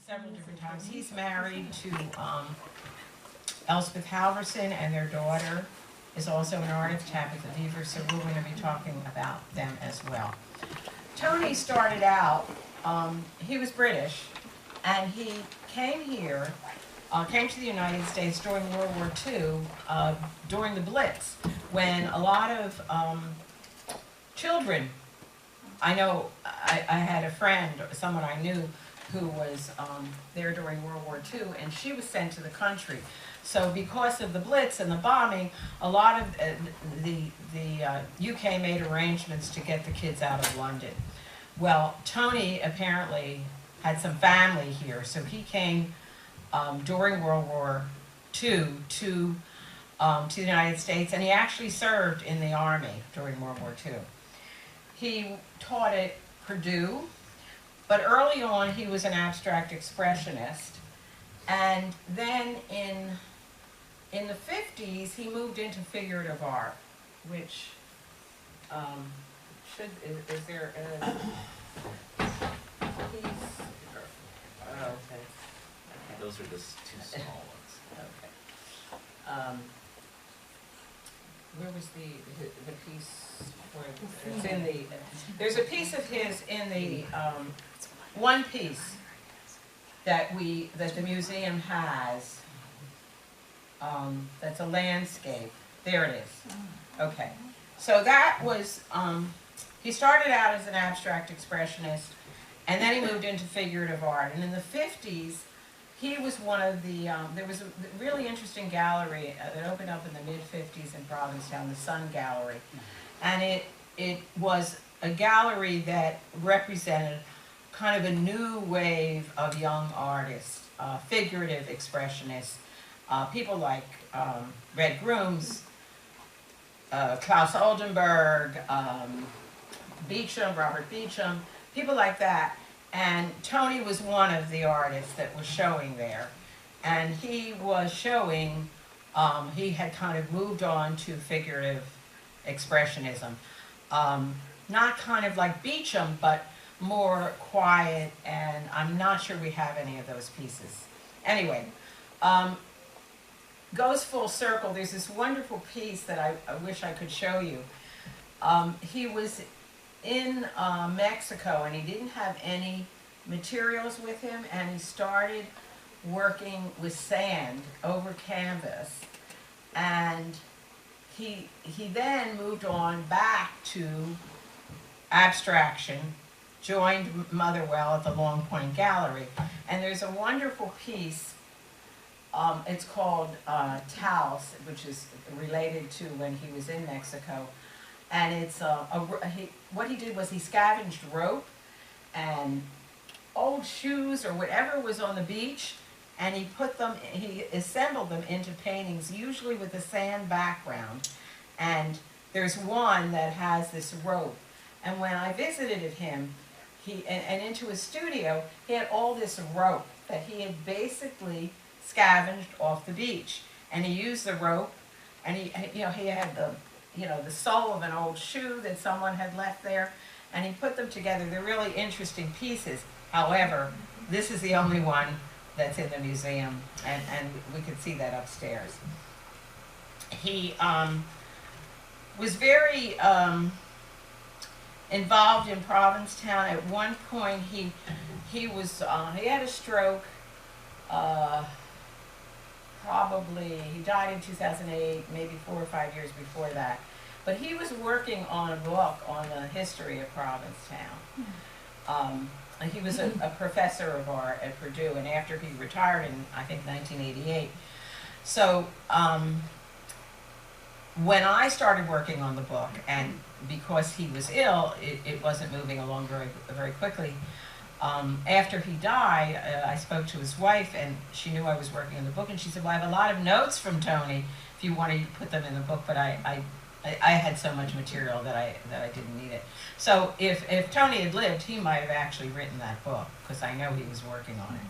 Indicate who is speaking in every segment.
Speaker 1: several different times. He's married to Elspeth Allison, and their daughter is also an artist, Tabitha Deaver, so we're going to be talking about them as well. Tony started out, he was British, and he came here, came to the United States during World War II, during the Blitz, when a lot of children, I know I had a friend, someone I knew, who was there during World War II, and she was sent to the country. So because of the Blitz and the bombing, a lot of the UK made arrangements to get the kids out of London. Well, Tony apparently had some family here, so he came during World War II to the United States, and he actually served in the Army during World War II. He taught at Purdue, but early on he was an abstract expressionist, and then in the 50s he moved into figurative art, which is there a piece? Oh, okay.
Speaker 2: Those are just two small ones.
Speaker 1: Okay. Where was the piece? Where it's in the. There's a piece of his in the one piece that the museum has. That's a landscape. There it is. Okay. So that was. He started out as an abstract expressionist, and then he moved into figurative art. And in the 50s, he was one of the, there was a really interesting gallery that opened up in the mid-50s in Provincetown, the Sun Gallery. And it was a gallery that represented kind of a new wave of young artists, figurative expressionists, people like Red Grooms, Klaus Oldenburg, Beecham, Robert Beecham, people like that. And Tony was one of the artists that was showing there. And he was showing, he had kind of moved on to figurative expressionism. Not kind of like Beecham, but more quiet, and I'm not sure we have any of those pieces. Anyway, goes full circle. There's this wonderful piece that I wish I could show you. He was in Mexico, and he didn't have any materials with him, and he started working with sand over canvas, and he then moved on back to abstraction, joined Motherwell at the Long Point Gallery, and there's a wonderful piece. It's called Taos, which is related to when he was in Mexico. And it's what he did was he scavenged rope and old shoes or whatever was on the beach, and he assembled them into paintings, usually with a sand background. And there's one that has this rope. And when I visited him, and into his studio, he had all this rope that he had basically scavenged off the beach. And he used the rope, and he had the sole of an old shoe that someone had left there, and he put them together. They're really interesting pieces. However, this is the only one that's in the museum, and we could see that upstairs. He was very involved in Provincetown. At one point, he had a stroke. Probably, he died in 2008, maybe 4 or 5 years before that. But he was working on a book on the history of Provincetown. And he was a professor of art at Purdue, and after he retired in, I think, 1988. So when I started working on the book, and because he was ill, it wasn't moving along very, very quickly. After he died, I spoke to his wife, and she knew I was working on the book, and she said, well, I have a lot of notes from Tony if you want to put them in the book, but I had so much material that I didn't need it. So if Tony had lived, he might have actually written that book, because I know he was working on it.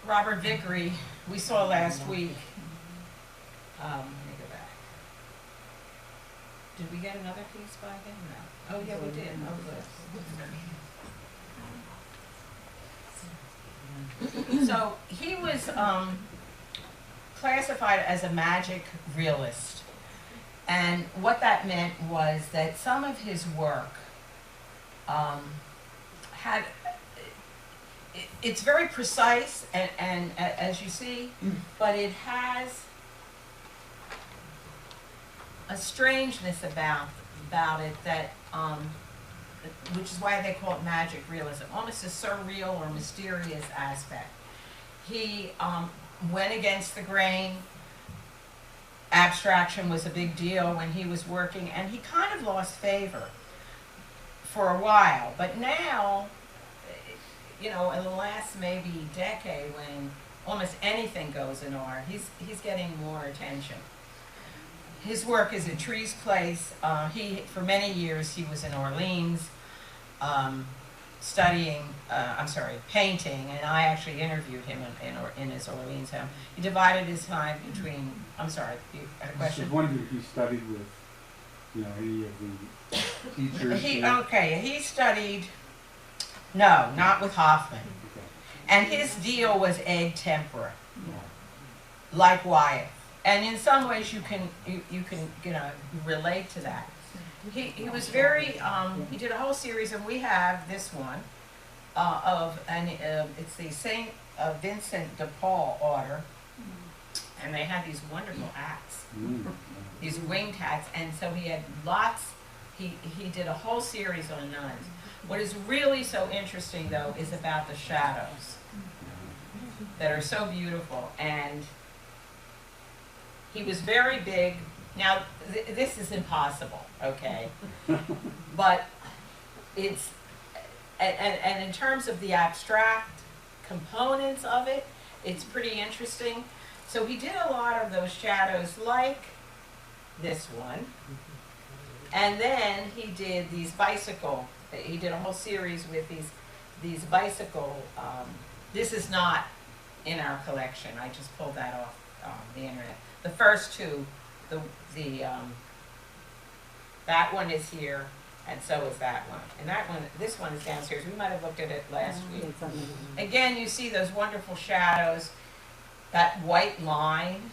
Speaker 1: Robert Vickery, we saw last week. Let me go back. Did we get another piece by him? No. Oh, yeah, we did. Oh, good. So he was classified as a magic realist. And what that meant was that some of his work had, it's very precise and as you see, but it has a strangeness about it that, which is why they call it magic realism, almost a surreal or mysterious aspect. He went against the grain. Abstraction was a big deal when he was working, and he kind of lost favor for a while. But now, you know, in the last maybe decade, when almost anything goes in art, he's getting more attention. His work is at Trees Place. For many years, he was in Orleans, studying, painting, and I actually interviewed him in his Orleans home. He divided his time between, you had a question?
Speaker 3: I was wondering if he studied with, you know, any of the teachers.
Speaker 1: He studied, no, not with Hoffman.
Speaker 3: Okay.
Speaker 1: And his deal was egg tempera, like Wyeth. And in some ways you can relate to that. He was very, he did a whole series, and we have this one, it's the St. Vincent de Paul order, and they had these wonderful hats, these winged hats, and so he had lots, he did a whole series on nuns. What is really so interesting, though, is about the shadows that are so beautiful, and he was very big. Now, this is impossible, okay? But it's, and in terms of the abstract components of it, it's pretty interesting. So he did a lot of those shadows like this one. And then he did these he did a whole series with these bicycle, this is not in our collection. I just pulled that off the internet. The first two, that one is here, and so is that one. And this one is downstairs. We might have looked at it last week. Again, you see those wonderful shadows, that white line.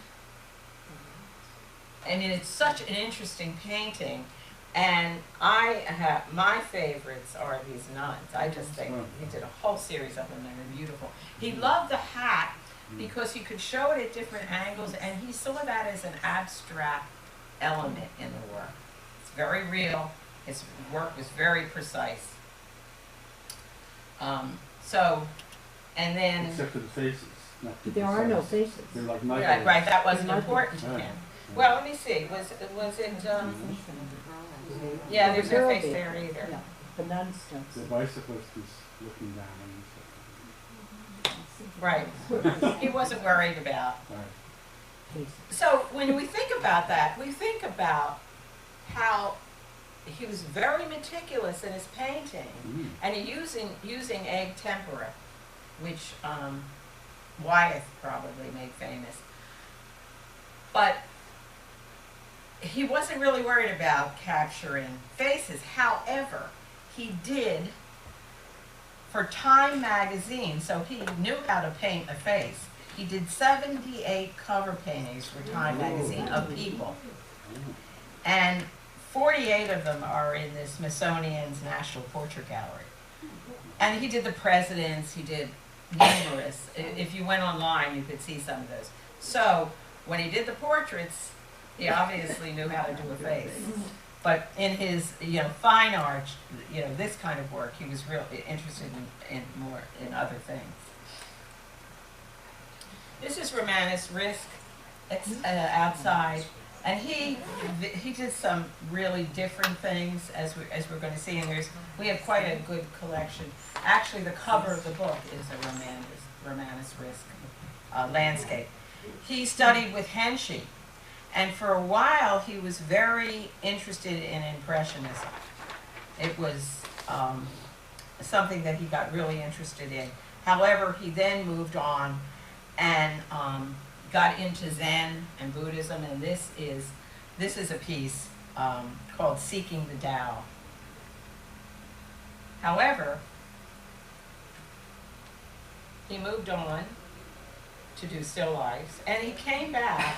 Speaker 1: I mean, it's such an interesting painting. And my favorites are these nuns. I just think he did a whole series of them, and they're beautiful. He loved the hat because he could show it at different angles, and he saw that as an abstract element in the work. It's very real. His work was very precise. And then...
Speaker 3: Except for the faces.
Speaker 4: There are no faces.
Speaker 3: They're like
Speaker 1: right, that wasn't important to him. Well, let me see. Was it yeah, there's no face there either.
Speaker 4: No, the nuns don't.
Speaker 3: The bicyclist is looking down on
Speaker 1: Right. He wasn't worried about.
Speaker 3: Right.
Speaker 1: So when we think about that, we think about how he was very meticulous in his painting, and he using egg tempera, which Wyeth probably made famous. But he wasn't really worried about capturing faces. However, he did for Time magazine, so he knew how to paint a face. He did 78 cover paintings for Time magazine of people. And 48 of them are in the Smithsonian's National Portrait Gallery. And he did the presidents, he did numerous. If you went online, you could see some of those. So when he did the portraits, he obviously knew how to do a face. But in his, fine art, this kind of work, he was really interested in other things. This is Romanus Risk. It's outside, and he did some really different things, as we're going to see. And we have quite a good collection. Actually, the cover of the book is a Romanus Risk landscape. He studied with Henshey. And for a while, he was very interested in Impressionism. It was something that he got really interested in. However, he then moved on and got into Zen and Buddhism, and this is a piece called Seeking the Tao. However, he moved on to do still lifes, and he came back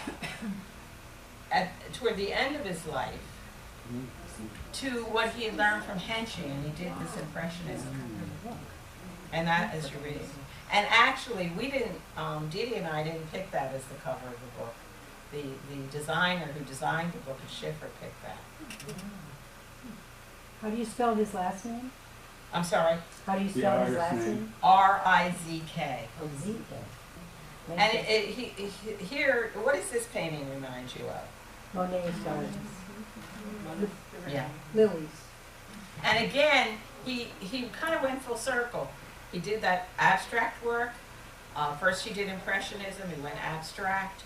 Speaker 1: toward the end of his life to what he had learned from Henshey, and he did this impressionism. And that is your reading. And actually, we didn't, Dee Dee and I didn't pick that as the cover of the book. The designer who designed the book, Schiffer, picked that.
Speaker 4: How do you spell his last name?
Speaker 1: I'm sorry,
Speaker 4: How do you
Speaker 3: The
Speaker 4: spell his
Speaker 3: artist
Speaker 4: last
Speaker 3: name.
Speaker 4: name?
Speaker 1: R-I-Z-K.
Speaker 4: Oh, Z-K.
Speaker 1: And here, what does this painting remind you of?
Speaker 4: Monet's gardens.
Speaker 1: Yeah.
Speaker 4: Lilies.
Speaker 1: And again, he kind of went full circle. He did that abstract work. First he did Impressionism, he went abstract.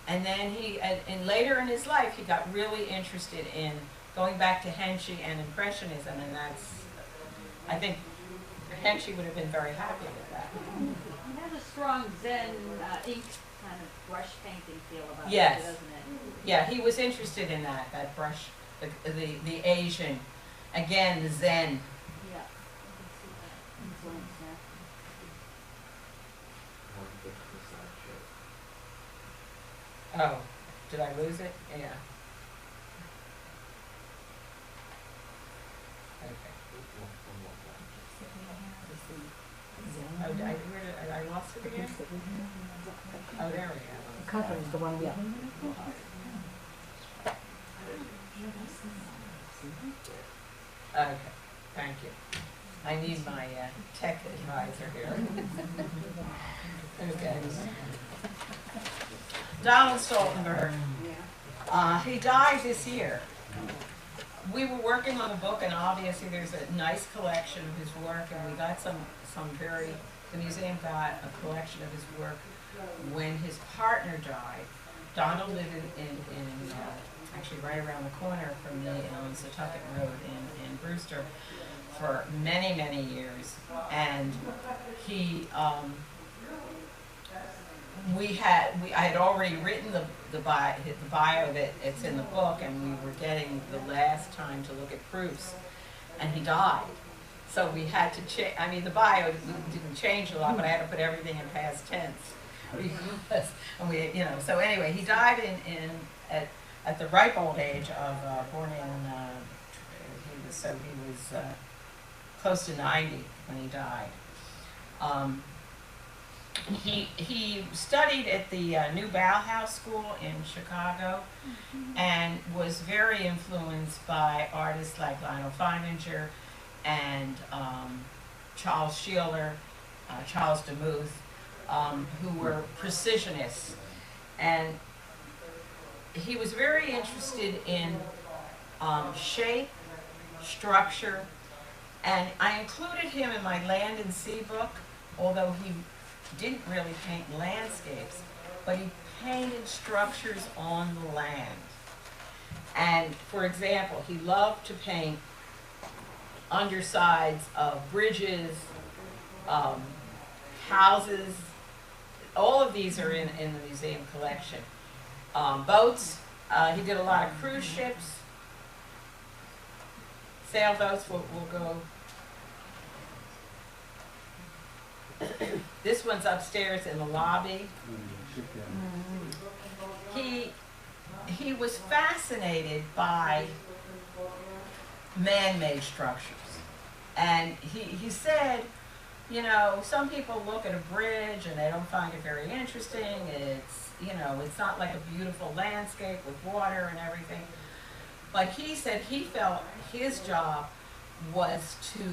Speaker 1: And then and later in his life, he got really interested in going back to Henshey and Impressionism, and that's, I think Henshey would have been very happy with that.
Speaker 5: It has a strong Zen ink kind of brush painting feel about
Speaker 1: Yes.
Speaker 5: it, doesn't it?
Speaker 1: Yeah, he was interested in that brush, the Asian, again, the Zen.
Speaker 5: Yeah. I can see that influence there.
Speaker 1: Oh, did I lose it? Yeah. Okay. Oh, I lost it again? Oh, there we go.
Speaker 4: The cover is the one, yeah.
Speaker 1: Okay, thank you. I need my tech advisor here. Okay. Donald Stoltenberg. He died this year. We were working on a book, and obviously there's a nice collection of his work, and we got the museum got a collection of his work when his partner died. Donald lived in actually right around the corner from me on Setauket Road in Brewster for many, many years. And he, I had already written the bio that it's in the book, and we were getting the last time to look at proofs, and he died. So we had to change, I mean, the bio didn't change a lot, but I had to put everything in past tense. Because, and we, so anyway, he died at the ripe old age of, born in, he was close to 90 when he died. He studied at the New Bauhaus School in Chicago, and was very influenced by artists like Lionel Feininger and Charles Sheeler, Charles Demuth, who were precisionists. And he was very interested in shape, structure, and I included him in my Land and Sea book, although he didn't really paint landscapes, but he painted structures on the land. And for example, he loved to paint undersides of bridges, houses. All of these are in the museum collection. Boats, he did a lot of cruise ships. Sailboats will go. This one's upstairs in the lobby. He was fascinated by man-made structures. And he said, some people look at a bridge and they don't find it very interesting. It's not like a beautiful landscape with water and everything. But he said he felt his job was to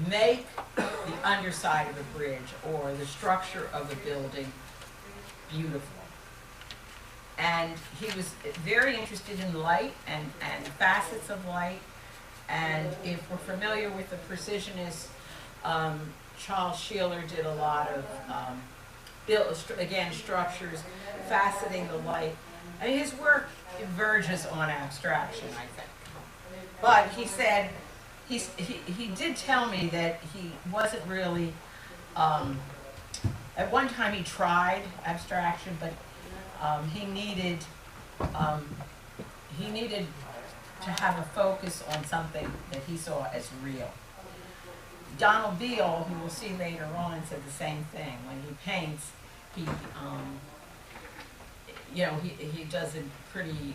Speaker 1: make the underside of a bridge or the structure of a building beautiful. And he was very interested in light and facets of light. And if we're familiar with the precisionists, Charles Sheeler did a lot of, structures, faceting the light. I mean, his work verges on abstraction, I think. But he said, he did tell me that he wasn't really, at one time he tried abstraction, but he needed to have a focus on something that he saw as real. Donald Beale, who we'll see later on, said the same thing. When he paints, he he does it pretty,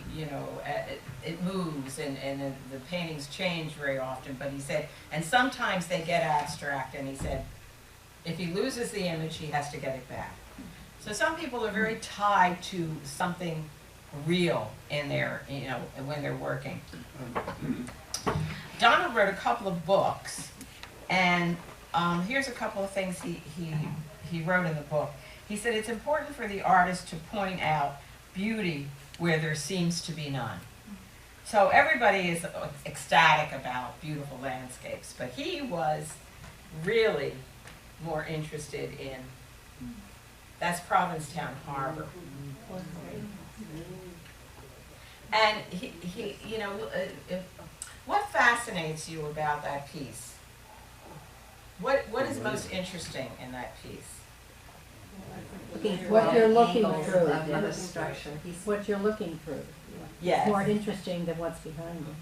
Speaker 1: it moves and the paintings change very often, but he said, and sometimes they get abstract, and he said, if he loses the image, he has to get it back. So some people are very tied to something real in their, when they're working. Donald wrote a couple of books, and here's a couple of things he wrote in the book. He said, it's important for the artist to point out beauty where there seems to be none. So everybody is ecstatic about beautiful landscapes, but he was really more interested in, that's Provincetown Harbor. And what fascinates you about that piece? What is most interesting in that piece?
Speaker 4: What you're looking through.
Speaker 6: Another structure.
Speaker 4: What you're looking through.
Speaker 1: Yes.
Speaker 4: It's more interesting than what's behind you.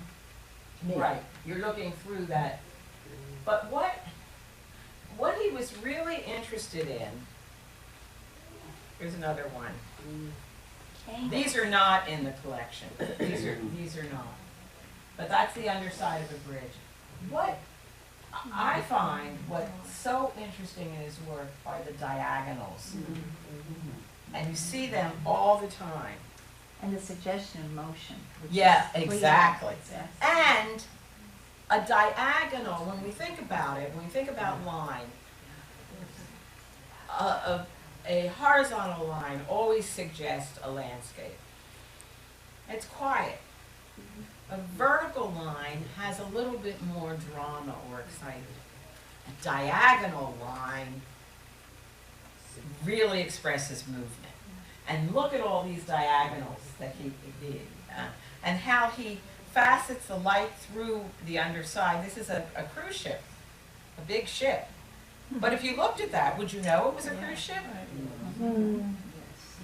Speaker 4: Me.
Speaker 1: Right, you're looking through that. But what he was really interested in, here's another one. These are not in the collection. These are not. But that's the underside of the bridge. What I find what's so interesting in his work are the diagonals. And you see them all the time.
Speaker 6: And the suggestion of motion.
Speaker 1: Yeah, exactly.
Speaker 6: Yes.
Speaker 1: And a diagonal, when we think about it, when we think about line, a horizontal line always suggests a landscape. It's quiet. A vertical line has a little bit more drama or excitement. A diagonal line really expresses movement. And look at all these diagonals that he did, and how he facets the light through the underside. This is a cruise ship, a big ship. But if you looked at that, would you know it was a cruise ship?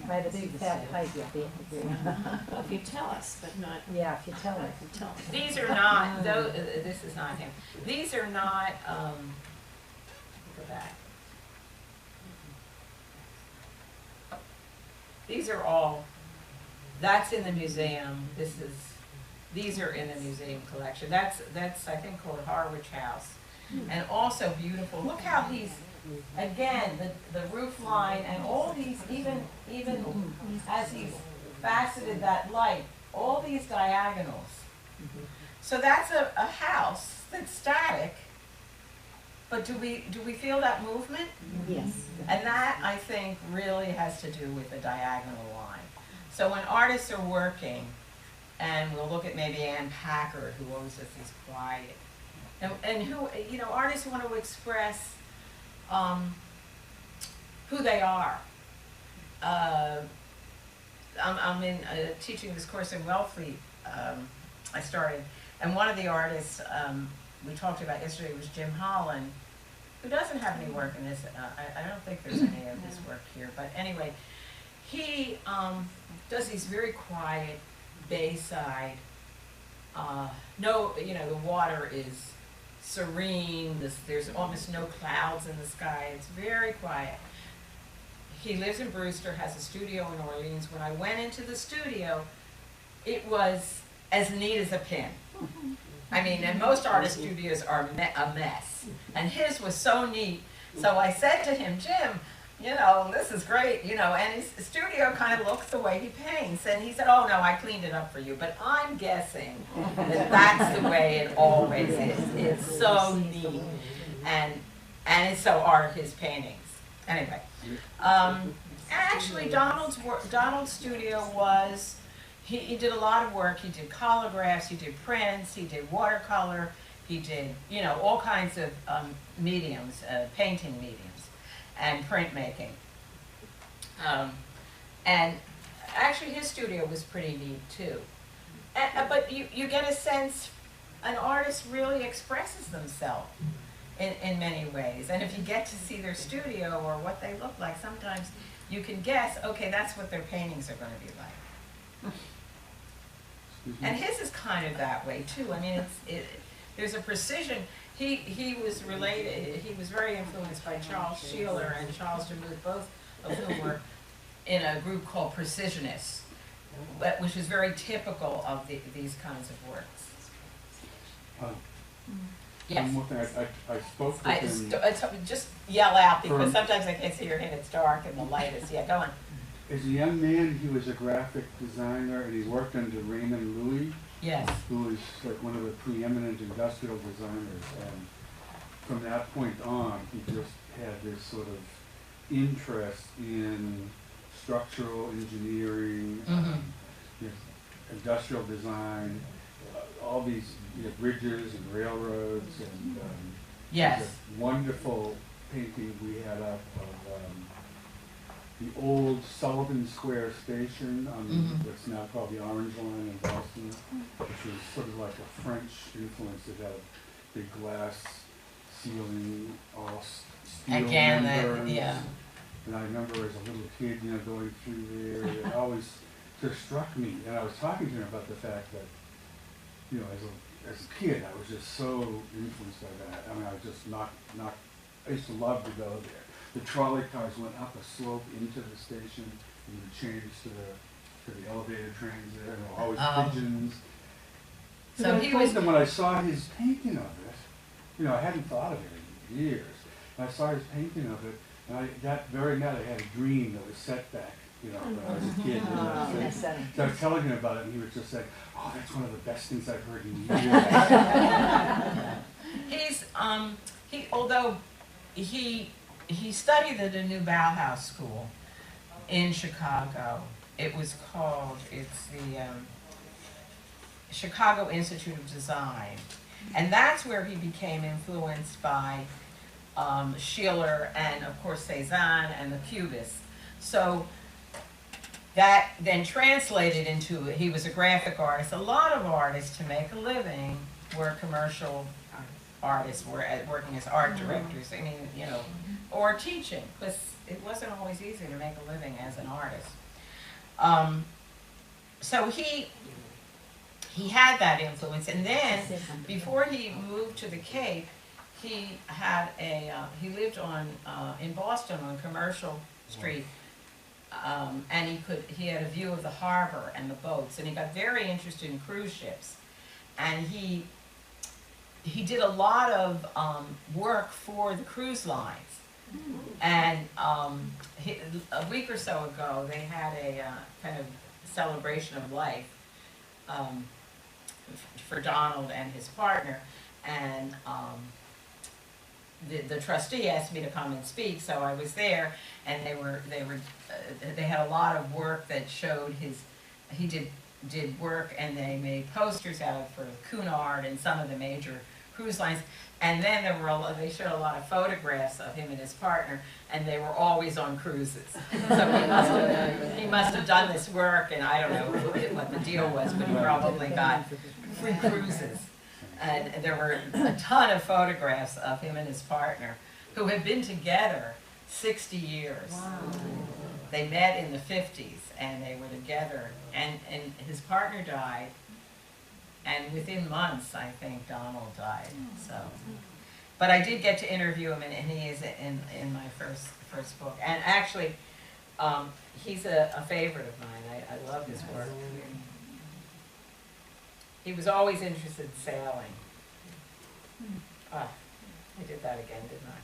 Speaker 4: By the big fat pipe at the end.
Speaker 7: If you tell us, but not,
Speaker 4: Yeah, if you tell us.
Speaker 7: if you tell us.
Speaker 1: These are not, this is not him. These are not, go back. These are all, that's in the museum. These are in the museum collection. That's I think called Harwich House. And also beautiful. Look how he's, again, the roof line and all these, even as he's faceted that light, all these diagonals. So that's a house that's static, but do we feel that movement?
Speaker 4: Yes.
Speaker 1: And that, I think, really has to do with the diagonal line. So when artists are working, and we'll look at maybe Anne Packard, who always does these quiet, and who, artists want to express who they are. I'm in teaching this course in Wellfleet. I started, and one of the artists we talked about yesterday was Jim Holland, who doesn't have any work in this. I don't think there's any of his work here, but anyway, he does these very quiet bayside. The water is serene. There's almost no clouds in the sky. It's very quiet. He lives in Brewster, has a studio in Orleans. When I went into the studio, it was as neat as a pin. I mean, and most artist studios are a mess. And his was so neat. So I said to him, Jim, this is great, and his studio kind of looks the way he paints. And he said, oh no, I cleaned it up for you. But I'm guessing that that's the way it always is. It's so neat. And it's so are his paintings. Anyway, actually Donald's studio was, he did a lot of work. He did collagraphs, he did prints, he did watercolor, he did, all kinds of mediums, painting mediums, and printmaking. And actually his studio was pretty neat too. But you get a sense, an artist really expresses themselves in many ways. And if you get to see their studio or what they look like, sometimes you can guess, okay, that's what their paintings are going to be like. And his is kind of that way too. I mean, there's a precision. he was related, he was very influenced by Charles Sheeler and Charles DeMuth, both of whom were in a group called Precisionists, which is very typical of these kinds of works. Yes.
Speaker 3: One more thing, I spoke with him.
Speaker 1: Just yell out, because
Speaker 3: From-
Speaker 1: sometimes I can't see your hand, it's dark and the light is, yeah, go on.
Speaker 3: As a young man, he was a graphic designer, and he worked under Raymond Louis,
Speaker 1: Yes.
Speaker 3: who was like one of the preeminent industrial designers. And from that point on, he just had this sort of interest in structural engineering, you know, industrial design, all these bridges and railroads, and
Speaker 1: Yes.
Speaker 3: there's a wonderful painting we had up of the old Sullivan Square station on what's now called the Orange Line in Boston, which was sort of like a French influence. It had a big glass ceiling, all steel
Speaker 1: Again,
Speaker 3: membranes.
Speaker 1: yeah.
Speaker 3: And I remember as a little kid, going through there, it always just struck me. And I was talking to him about the fact that, as a kid, I was just so influenced by that. I mean, I was just I used to love to go there. The trolley cars went up a slope into the station, and you changed to the elevator trains there, and there were always pigeons.
Speaker 1: So
Speaker 3: And
Speaker 1: he
Speaker 3: I told
Speaker 1: was,
Speaker 3: him when I saw his painting of it, I hadn't thought of it in years. And I saw his painting of it, and that very night I had a dream that was set back, when I was a kid. So I was telling him about it, and he was just saying, "Oh, that's one of the best things I've heard in years."
Speaker 1: although he studied at a new Bauhaus school in Chicago. It's the Chicago Institute of Design. And that's where he became influenced by Sheeler and, of course, Cézanne and the Cubists. So that then translated into, he was a graphic artist. A lot of artists, to make a living, were commercial artists, were working as art directors, or teaching, because it wasn't always easy to make a living as an artist. So he had that influence, and then before he moved to the Cape, he lived in Boston on Commercial Street, and he had a view of the harbor and the boats, and he got very interested in cruise ships, and he did a lot of work for the cruise lines. And a week or so ago, they had a kind of celebration of life for Donald and his partner, and the trustee asked me to come and speak, so I was there, and they had a lot of work that showed he did work, and they made posters out for Cunard and some of the major cruise lines. And then they showed a lot of photographs of him and his partner, and they were always on cruises. So he must have done this work, and I don't know what the deal was, but he probably got free cruises. And there were a ton of photographs of him and his partner, who had been together 60 years.
Speaker 6: Wow.
Speaker 1: They met in the 50s, and they were together, and his partner died. And within months, I think, Donald died. So, but I did get to interview him, and he is in my first book. And actually, he's a favorite of mine. I love his work. He was always interested in sailing. Ah, I did that again, didn't I?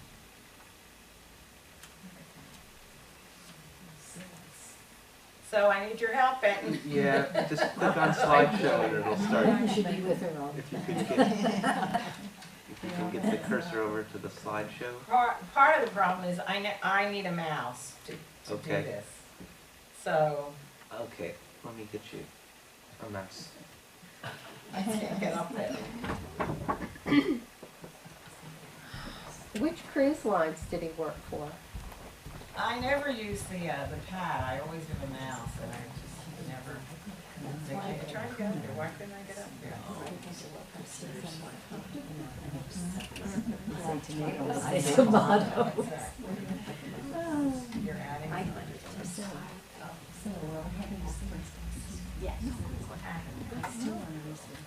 Speaker 1: So I need your help, Benton.
Speaker 2: Yeah, just click on slideshow and it'll start.
Speaker 4: You should be with her all the
Speaker 2: If you
Speaker 4: time.
Speaker 2: can get the cursor over to the slideshow.
Speaker 1: Part of the problem is I need a mouse to do
Speaker 2: Okay.
Speaker 1: this. So
Speaker 2: Okay, let me get you a mouse.
Speaker 1: I can't get up there.
Speaker 7: Which cruise lines did he work for?
Speaker 1: I never use the pad. I always have a mouse, and I just never. I tried to get up there. Why couldn't I get up there?
Speaker 4: Say tomatoes, say tomatoes.
Speaker 1: You're adding.
Speaker 6: So, well, having a second
Speaker 5: Yes.
Speaker 1: What happened?
Speaker 6: I still want to research.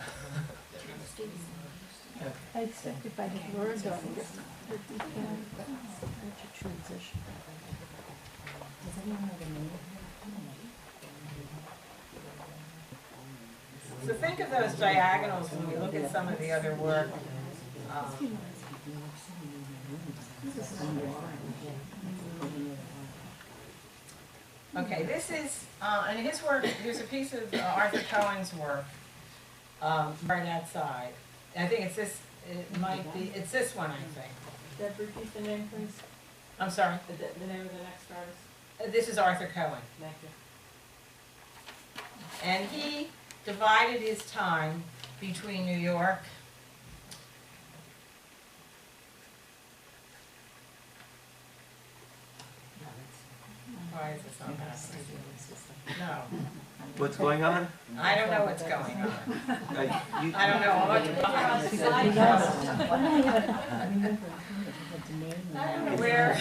Speaker 7: I accept if I get word on it.
Speaker 6: Transition. Does anyone know the name?
Speaker 1: So think of those diagonals when we look at some of the other work. Okay, this is, and his work, there's a piece of Arthur Cohen's work right outside. I think it's this, it might be, it's this one, I think.
Speaker 8: Deborah, repeat the name, please.
Speaker 1: I'm sorry,
Speaker 8: The name of the next artist.
Speaker 1: this is Arthur Cohen.
Speaker 8: Thank you.
Speaker 1: And he divided his time between New York Why is this not happening? No,
Speaker 2: What's going on?
Speaker 1: I don't know what's going on.
Speaker 2: You,
Speaker 1: I don't know, I'll look at
Speaker 5: Slide
Speaker 1: the I don't know where.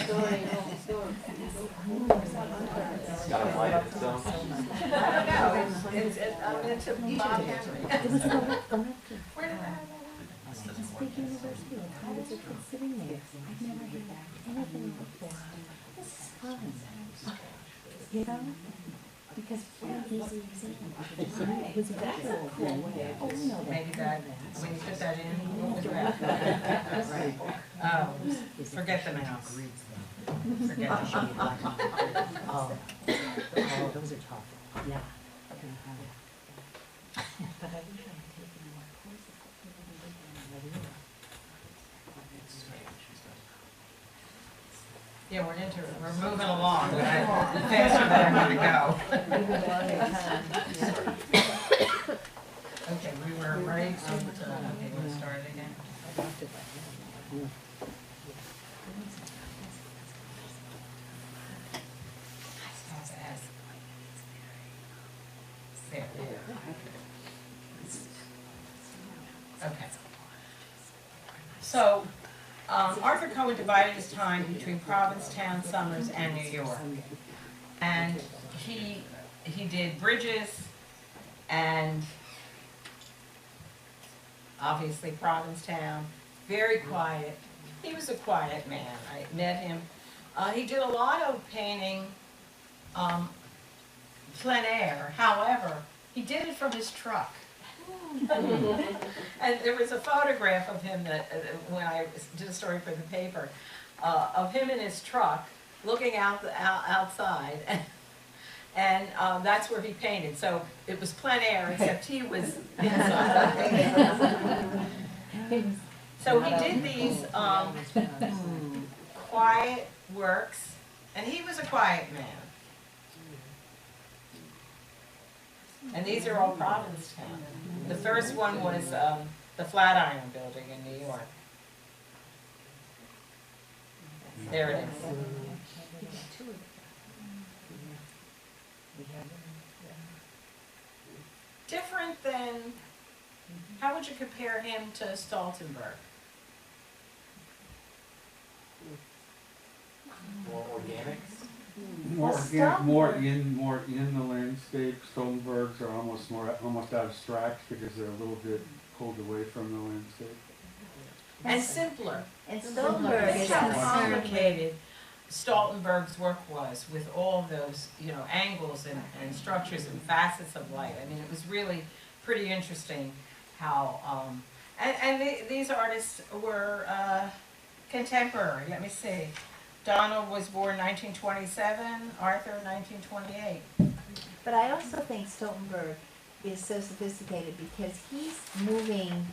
Speaker 2: got a light of its own.
Speaker 1: I don't know, I'm into Bob Henry. Where did that happen?
Speaker 6: Big university, how does it fit sitting there? I've never had anything before. This is fun. You know? Because one easy example. It was very cool. Oh, you know that.
Speaker 1: Maybe that, when you put that in, what was that? Oh, forget the mouse. Forget the mouse.
Speaker 4: Oh, those are tough. Yeah. But I wish I had taken more courses.
Speaker 1: Yeah, we're moving along, but faster than I'm gonna go. Okay, we were right on the, okay, we'll start it again. There. Okay. So, Arthur Cohen divided his time between Provincetown, Somers, and New York. And he did Bridges and obviously Provincetown, very quiet. He was a quiet man. I met him. He did a lot of painting plein air. However, he did it from his truck. And there was a photograph of him that, when I did a story for the paper, of him in his truck looking outside, and that's where he painted. So it was plein air, except he was inside. So he did these quiet works, and he was a quiet man. And these are all Provincetown. The first one was the Flatiron Building in New York. There it is. Different than, how would you compare him to Stoltenberg?
Speaker 2: More organic.
Speaker 3: More in the landscape. Stoltenbergs are almost abstract because they're a little bit pulled away from the landscape.
Speaker 1: And simpler.
Speaker 6: And Stoltenberg
Speaker 1: That's
Speaker 6: is
Speaker 1: how
Speaker 6: concerned.
Speaker 1: complicated Stoltenberg's work was, with all those, angles and structures and facets of light. I mean, it was really pretty interesting how, these artists were contemporary. Let me see. Donald was born 1927, Arthur 1928.
Speaker 6: But I also think Stoltenberg is so sophisticated because he's moving,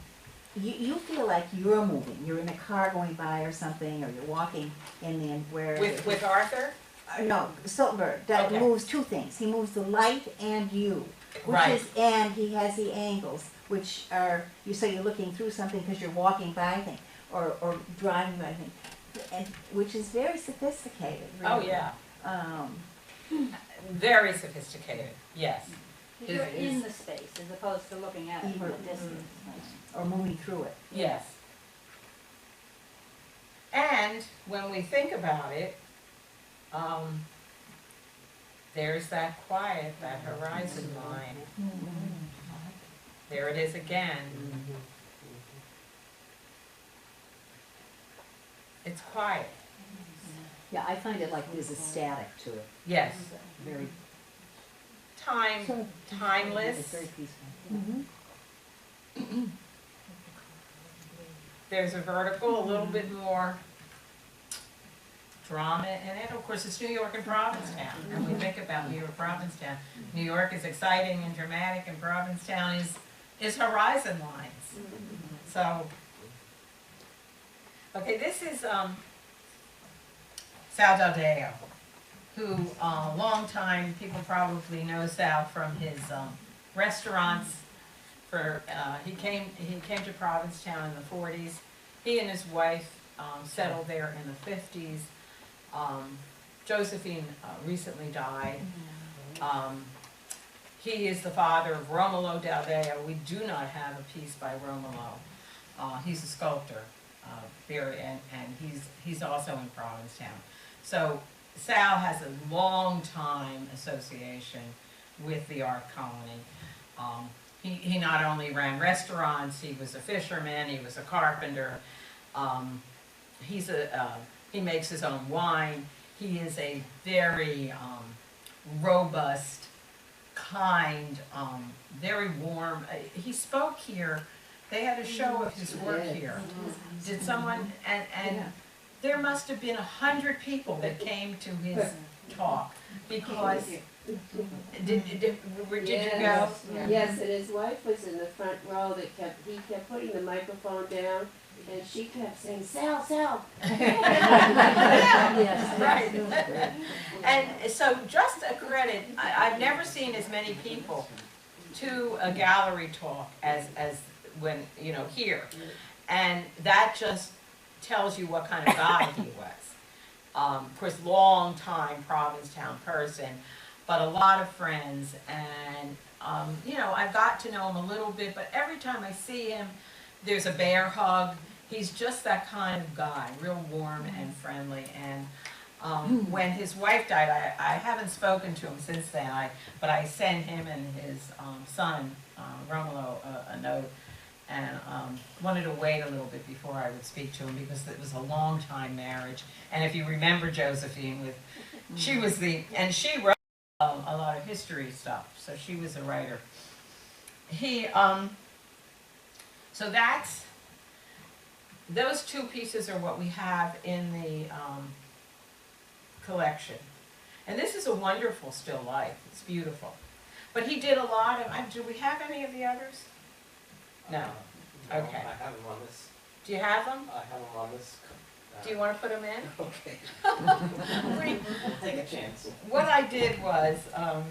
Speaker 6: you feel like you're moving. You're in a car going by or something, or you're walking in the, where...
Speaker 1: With Arthur?
Speaker 6: No, Stoltenberg, that
Speaker 1: Okay.
Speaker 6: moves two things. He moves the light and you. Which
Speaker 1: Right.
Speaker 6: is, and he has the angles, which are, so you're looking through something because you're walking by, I think, or driving by, I think. And, which is very sophisticated, really.
Speaker 1: Oh, yeah. Very sophisticated, yes.
Speaker 5: You're in the space as opposed to looking at it from a distance.
Speaker 6: Or moving through it.
Speaker 1: Yes. And when we think about it, there's that quiet, that horizon line. There it is again. It's quiet.
Speaker 4: Yeah, I find it like there's a static to it,
Speaker 1: Yes.
Speaker 4: very,
Speaker 1: Timeless.
Speaker 4: it's very peaceful.
Speaker 1: There's a vertical, a little bit more drama in it. Of course, it's New York and Provincetown. And we think about New York, Provincetown. New York is exciting and dramatic, and Provincetown is horizon lines. So, okay, this is Sal Daldeo, who long time people probably know Sal from his restaurants. He came to Provincetown in the 40s. He and his wife settled there in the 50s. Josephine recently died. He is the father of Romolo Daldeo. We do not have a piece by Romolo. He's a sculptor, and he's also in Provincetown. So Sal has a long time association with the art colony. He not only ran restaurants, he was a fisherman, he was a carpenter. He makes his own wine. He is a very robust, kind, very warm. He spoke here. They had a show of his work here. Did someone, and there must have been 100 people that came to his talk, because did you go?
Speaker 9: Yes, and his wife was in the front row he kept putting the microphone down, and she kept saying, Sal, Sal.
Speaker 1: Yes, right. And so just a credit, I've never seen as many people to a gallery talk as when, here. And that just tells you what kind of guy he was. Of course, long time Provincetown person, but a lot of friends, and I've got to know him a little bit, but every time I see him, there's a bear hug. He's just that kind of guy, real warm and friendly. And when his wife died, I haven't spoken to him since then, but I sent him and his son, Romolo, a note, and wanted to wait a little bit before I would speak to him, because it was a long time marriage. And if you remember Josephine, she wrote a lot of history stuff, so she was a writer. So those two pieces are what we have in the collection. And this is a wonderful still life. It's beautiful. But he did a lot of, do we have any of the others? No. Okay.
Speaker 2: I have them on this.
Speaker 1: Do you have them?
Speaker 2: I have them on this.
Speaker 1: Do you want to put them in?
Speaker 2: Okay.
Speaker 1: Wait.
Speaker 2: Take a chance.
Speaker 1: What I did was,
Speaker 2: I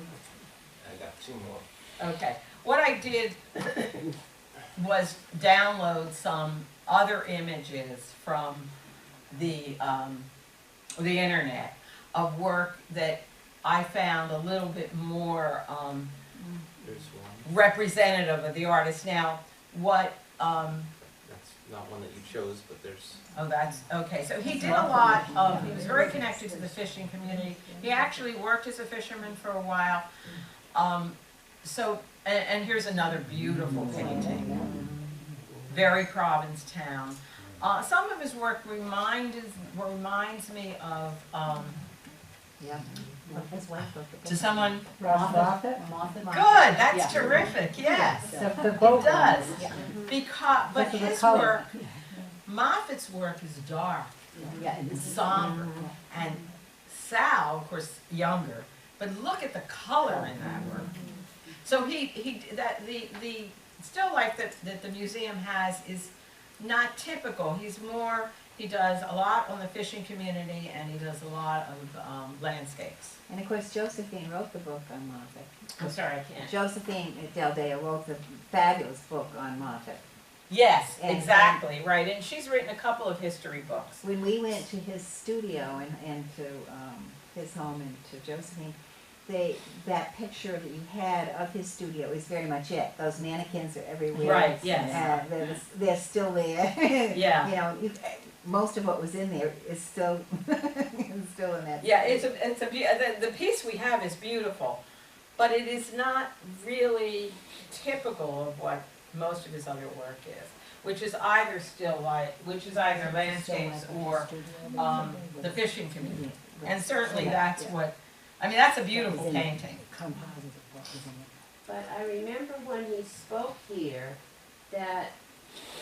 Speaker 2: got two more.
Speaker 1: okay. What I did was download some other images from the internet of work that I found a little bit more
Speaker 2: There's one.
Speaker 1: representative of the artist. Now, what?
Speaker 2: That's not one that you chose, but there's.
Speaker 1: Oh, that's okay. So he did a lot of. He was very connected to the fishing community. He actually worked as a fisherman for a while. And here's another beautiful painting. Very Provincetown. Some of his work reminds me of.
Speaker 4: yeah. His wife wrote the book.
Speaker 1: To someone.
Speaker 4: Moffat.
Speaker 1: Good. That's terrific. Yes,
Speaker 4: The
Speaker 1: it
Speaker 4: boat
Speaker 1: does.
Speaker 4: Yeah.
Speaker 1: But
Speaker 4: But the
Speaker 1: his
Speaker 4: color.
Speaker 1: work, Moffat's work is dark,
Speaker 4: Yeah,
Speaker 1: and somber, and Sal, of course, younger. But look at the color in that work. So the still life that the museum has is not typical. He does a lot on the fishing community, and he does a lot of landscapes.
Speaker 10: And of course, Josephine wrote the book on Moffat.
Speaker 1: I'm sorry, I can't.
Speaker 10: Josephine Daldeo wrote the fabulous book on Moffat.
Speaker 1: Yes,
Speaker 10: And,
Speaker 1: exactly, right. And she's written a couple of history books.
Speaker 10: When we went to his studio and to his home and to Josephine, that picture that you had of his studio is very much it. Those mannequins are everywhere.
Speaker 1: Right, yes.
Speaker 10: They're still there.
Speaker 1: Yeah.
Speaker 10: You know, most of what was in there is still even still in that.
Speaker 1: Yeah, the piece we have is beautiful, but it is not really typical of what most of his other work is, which is either either landscapes or the fishing community. And certainly that's what, I mean, that's a beautiful painting.
Speaker 9: But I remember when he spoke here, that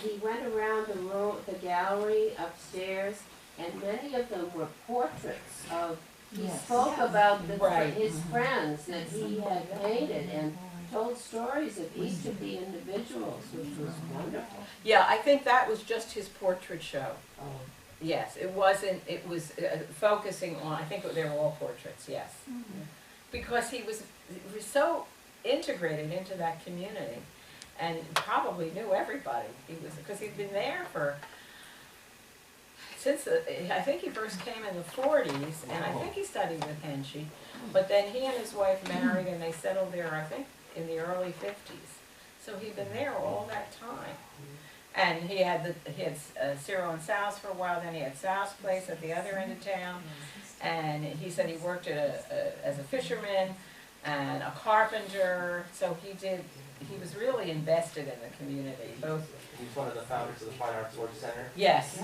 Speaker 9: he went around the room, the gallery upstairs, and many of them were portraits of, he spoke about his friends that he had painted and told stories of each of the individuals, which was wonderful.
Speaker 1: Yeah, I think that was just his portrait show.
Speaker 9: Oh.
Speaker 1: Yes, it wasn't, it was focusing on, I think they were all portraits, yes. Because he was so integrated into that community and probably knew everybody. Because he'd been there since, I think he first came in the 40s, and I think he studied with Henshey, but then he and his wife married and they settled there, I think, in the early 50s. So he'd been there all that time. And he had Cyril and Sal's for a while, then he had Sal's place at the other end of town, and he said he worked as a fisherman and a carpenter, so he was really invested in the community, both.
Speaker 2: He's one of the founders of the Fine Arts Work Center.
Speaker 1: Yes.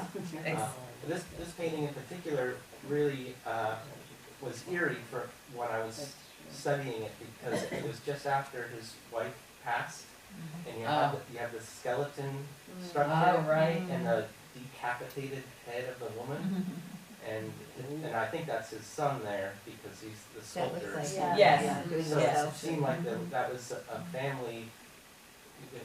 Speaker 2: This painting in particular really was eerie for when I was studying it, because it was just after his wife passed, and you have the skeleton structure and the decapitated head of the woman, and I think that's his son there because he's the sculptor.
Speaker 1: Yes.
Speaker 2: So it seemed like that was a family,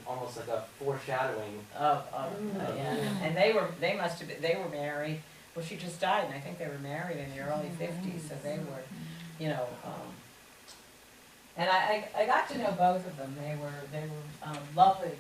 Speaker 2: almost like a foreshadowing.
Speaker 1: And they were married. Well, she just died, and I think they were married in the early 50s, so they were, you know. And I got to know both of them. They were lovely,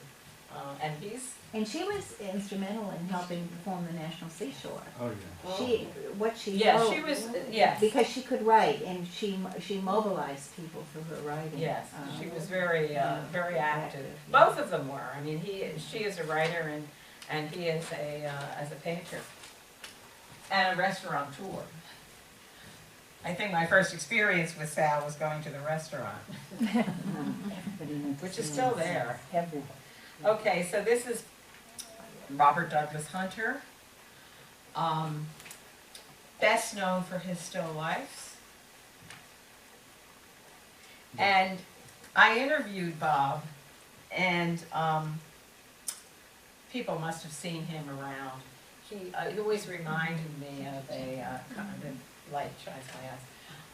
Speaker 10: and she was instrumental in helping form the National Seashore.
Speaker 3: Oh, yeah.
Speaker 1: She was, yes.
Speaker 10: Because she could write, and she mobilized people through her writing.
Speaker 1: Yes, she was very active. Both of them were. I mean, she is a writer, and he is as a painter and a restaurateur. I think my first experience with Sal was going to the restaurant, which is still there. Okay, so this is Robert Douglas Hunter, best known for his still lifes. And I interviewed Bob, and people must have seen him around. He always reminded me of a light shines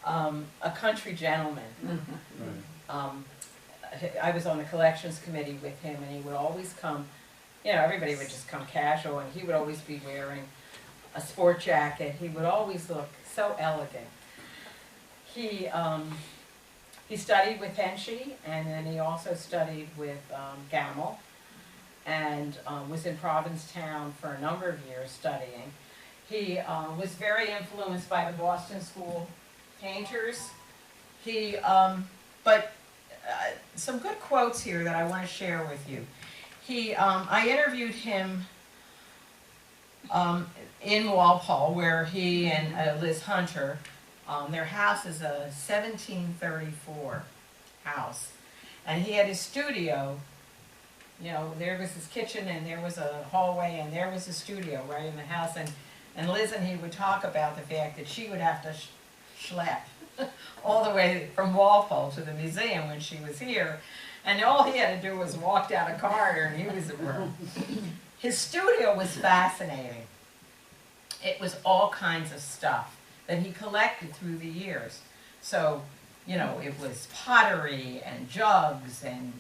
Speaker 1: my eyes. A country gentleman. I was on the collections committee with him, and he would always come, you know, everybody would just come casual, and he would always be wearing a sport jacket. He would always look so elegant. He studied with Henshey, and then he also studied with Gamel, and was in Provincetown for a number of years studying. He was very influenced by the Boston School painters. Some good quotes here that I want to share with you. I interviewed him in Walpole, where he and Liz Hunter, their house is a 1734 house, and he had his studio. You know, there was his kitchen, and there was a hallway, and there was a studio right in the house, and Liz and he would talk about the fact that she would have to schlep all the way from Walpole to the museum when she was here, and all he had to do was walk down a corridor and he was at work. His studio was fascinating. It was all kinds of stuff that he collected through the years. So, you know, it was pottery and jugs and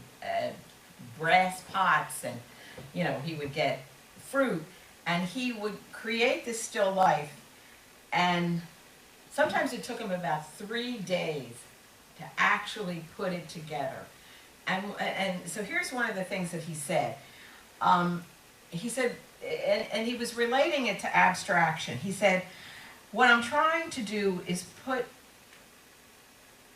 Speaker 1: brass pots, and, you know, he would get fruit, and he would create this still life, and sometimes it took him about 3 days to actually put it together. And so here's one of the things that he said. He said, and he was relating it to abstraction. He said, what I'm trying to do is put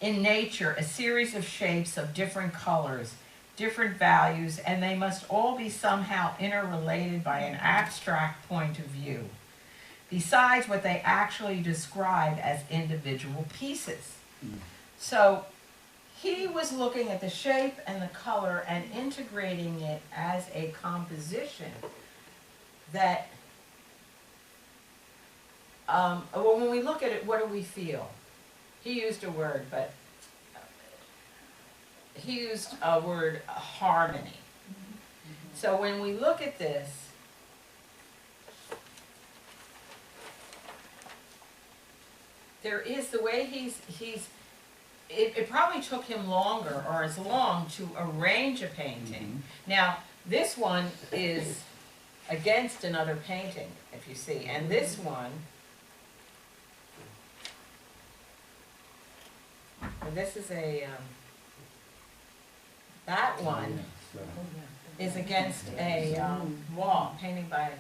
Speaker 1: in nature a series of shapes of different colors, different values, and they must all be somehow interrelated by an abstract point of view. besides what they actually describe as individual pieces. So he was looking at the shape and the color and integrating it as a composition that, well, when we look at it, what do we feel? He used a word, but he used a word, harmony. So when we look at this, there is the way it probably took him longer or as long to arrange a painting. Now, this one is against another painting, if you see, and this one, and this is a, that one is against a wall, painting by,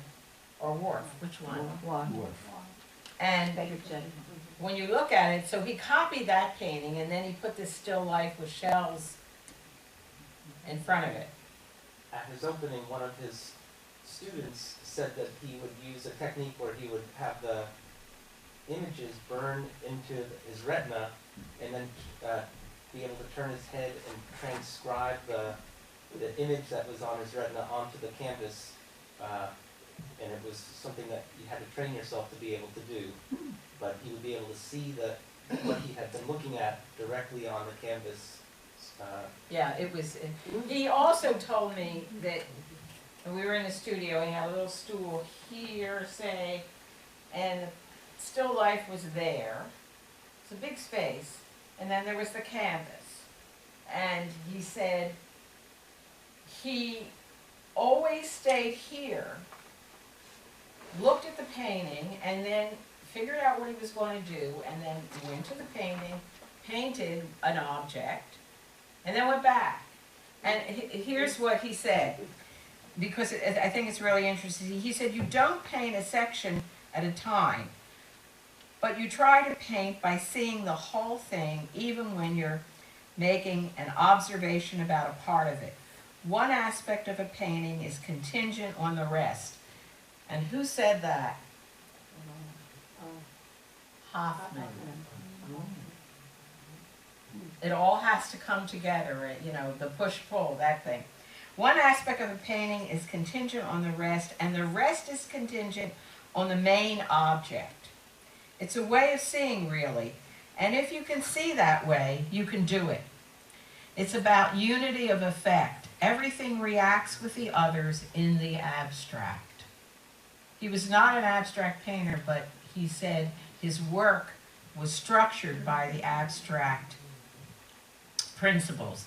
Speaker 1: or Wharf, which one? And when you look at it, so he copied that painting and then he put this still life with shells in front of it.
Speaker 2: At his opening, one of his students said that he would use a technique where he would have the images burn into his retina and then be able to turn his head and transcribe the image that was on his retina onto the canvas. And it was something that you had to train yourself to be able to do. But he would be able to see what he had been looking at directly on the canvas.
Speaker 1: Yeah, it was, he also told me that when we were in the studio, he had a little stool here, say, and the still life was there. It's a big space, and then there was the canvas. And he said he always stayed here, looked at the painting, and then figured out what he was going to do, and then went to the painting, painted an object, and then went back. And here's what he said, because I think it's really interesting. He said, you don't paint a section at a time, but you try to paint by seeing the whole thing, even when you're making an observation about a part of it. One aspect of a painting is contingent on the rest. And who said that? Hoffman. It all has to come together, you know, the push-pull, that thing. One aspect of a painting is contingent on the rest, and the rest is contingent on the main object. It's a way of seeing, really, and if you can see that way, you can do it. It's about unity of effect. Everything reacts with the others in the abstract. He was not an abstract painter, but he said his work was structured by the abstract principles.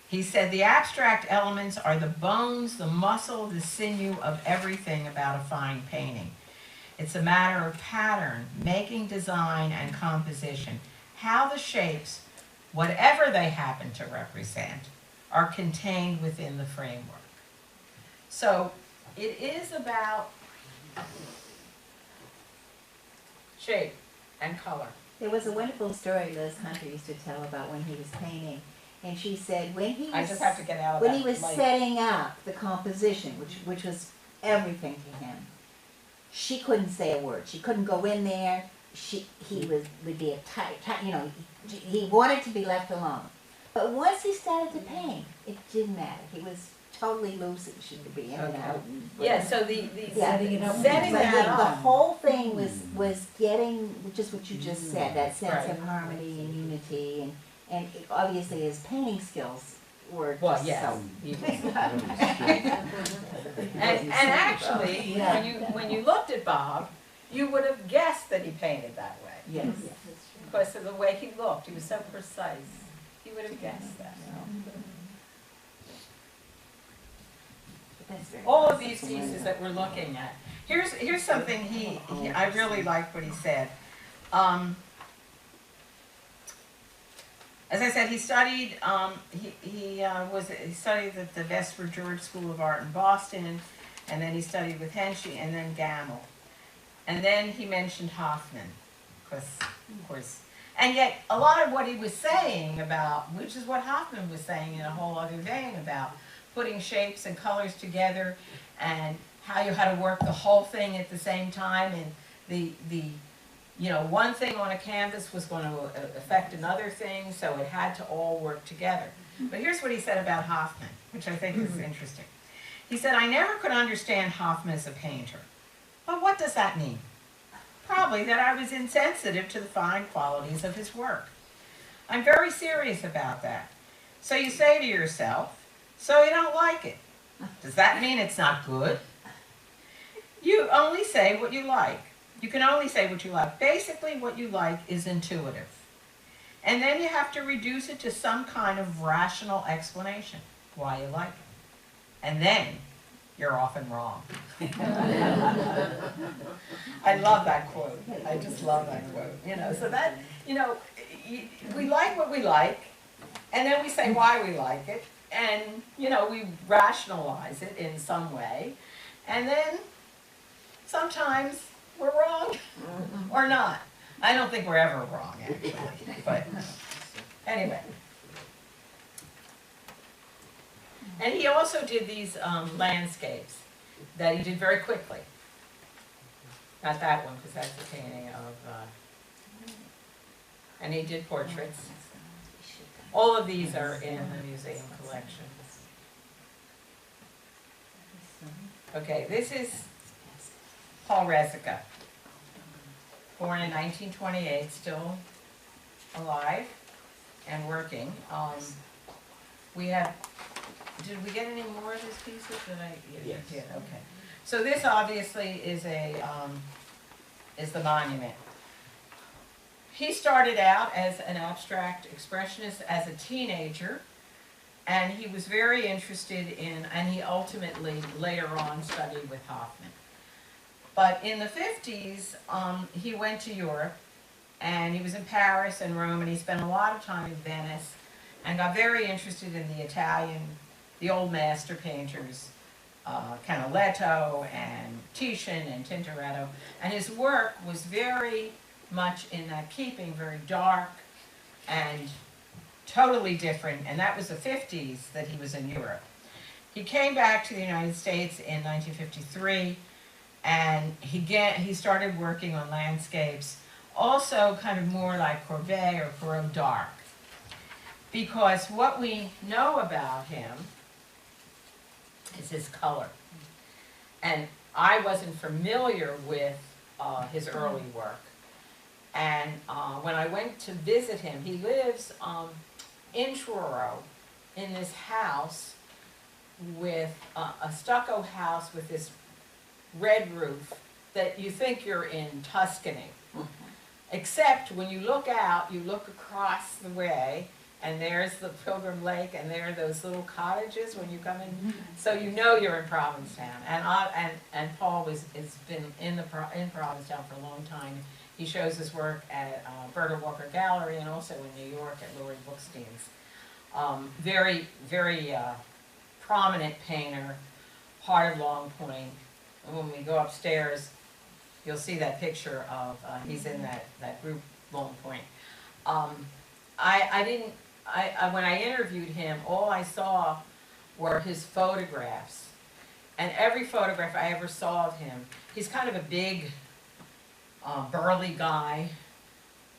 Speaker 1: He said the abstract elements are the bones, the muscle, the sinew of everything about a fine painting. It's a matter of pattern, making design and composition, how the shapes, whatever they happen to represent, are contained within the framework. So it is about shape and color.
Speaker 10: There was a wonderful story Liz Hunter used to tell about when he was painting, and she said when he was,
Speaker 1: I just have to get out of
Speaker 10: when
Speaker 1: that
Speaker 10: he was
Speaker 1: light.
Speaker 10: setting up the composition, which was everything to him, she couldn't say a word. She couldn't go in there. Would be a tight, you know, he wanted to be left alone. But once he started to paint, it didn't matter. He was totally loose. She could be in and out.
Speaker 1: Yeah, so the
Speaker 4: Setting it up.
Speaker 1: setting
Speaker 10: But
Speaker 1: that
Speaker 10: the
Speaker 1: up.
Speaker 10: whole thing was getting just what you just said, that sense
Speaker 1: Right.
Speaker 10: of harmony and unity, and obviously his painting skills were
Speaker 1: Well,
Speaker 10: just
Speaker 1: yes.
Speaker 10: so.
Speaker 1: he was. And actually, when you looked at Bob, you would have guessed that he painted that way.
Speaker 10: Yes.
Speaker 1: Because of the way he looked. He was so precise. You would have guessed that.
Speaker 10: That's very
Speaker 1: All of
Speaker 10: nice.
Speaker 1: these pieces that we're looking at. Here's something I really liked what he said. As I said, he studied he studied at the Vesper George School of Art in Boston, and then he studied with Henschel and then Gamel. And then he mentioned Hoffman, because, of course, and yet a lot of what he was saying about, which is what Hoffman was saying in a whole other vein about putting shapes and colors together and how you had to work the whole thing at the same time and one thing on a canvas was going to affect another thing, so it had to all work together. But here's what he said about Hoffman, which I think is interesting. He said, I never could understand Hoffman as a painter. Well, what does that mean? Probably that I was insensitive to the fine qualities of his work. I'm very serious about that. So you say to yourself, so you don't like it. Does that mean it's not good? You only say what you like. You can only say what you like. Basically, what you like is intuitive. And then you have to reduce it to some kind of rational explanation why you like it. And then you're often wrong. I love that quote. I just love that quote. So that, we like what we like, and then we say why we like it, and, we rationalize it in some way, and then sometimes we're wrong or not. I don't think we're ever wrong, actually, but anyway. And he also did these landscapes that he did very quickly. Not that one, because that's a painting of, and he did portraits. All of these are in the museum collection. Okay, this is Paul Resica, born in 1928, still alive and working. Did we get any more of his pieces?
Speaker 2: Yes.
Speaker 1: Yeah, okay. So this obviously is is the monument. He started out as an abstract expressionist as a teenager, and he was very interested in, and he ultimately later on studied with Hoffman. But in the 50s, he went to Europe, and he was in Paris and Rome, and he spent a lot of time in Venice, and got very interested in the old master painters, Canaletto and Titian and Tintoretto, and his work was very much in that keeping, very dark and totally different, and that was the 50s that he was in Europe. He came back to the United States in 1953, and he started working on landscapes, also kind of more like Courbet or Corot dark, because what we know about him is his color. And I wasn't familiar with his early work. And when I went to visit him, he lives in Truro in this house with a stucco house with this red roof that you think you're in Tuscany. Except when you look out, you look across the way, and there's the Pilgrim Lake, and there are those little cottages when you come in. So you know you're in Provincetown. And Paul has been in Provincetown for a long time. He shows his work at Berta Walker Gallery and also in New York at Laurie Bookstein's. Very, very prominent painter, part of Long Point. And when we go upstairs, you'll see that picture of, he's in that group, Long Point. When I interviewed him, all I saw were his photographs. And every photograph I ever saw of him, he's kind of a big, burly guy.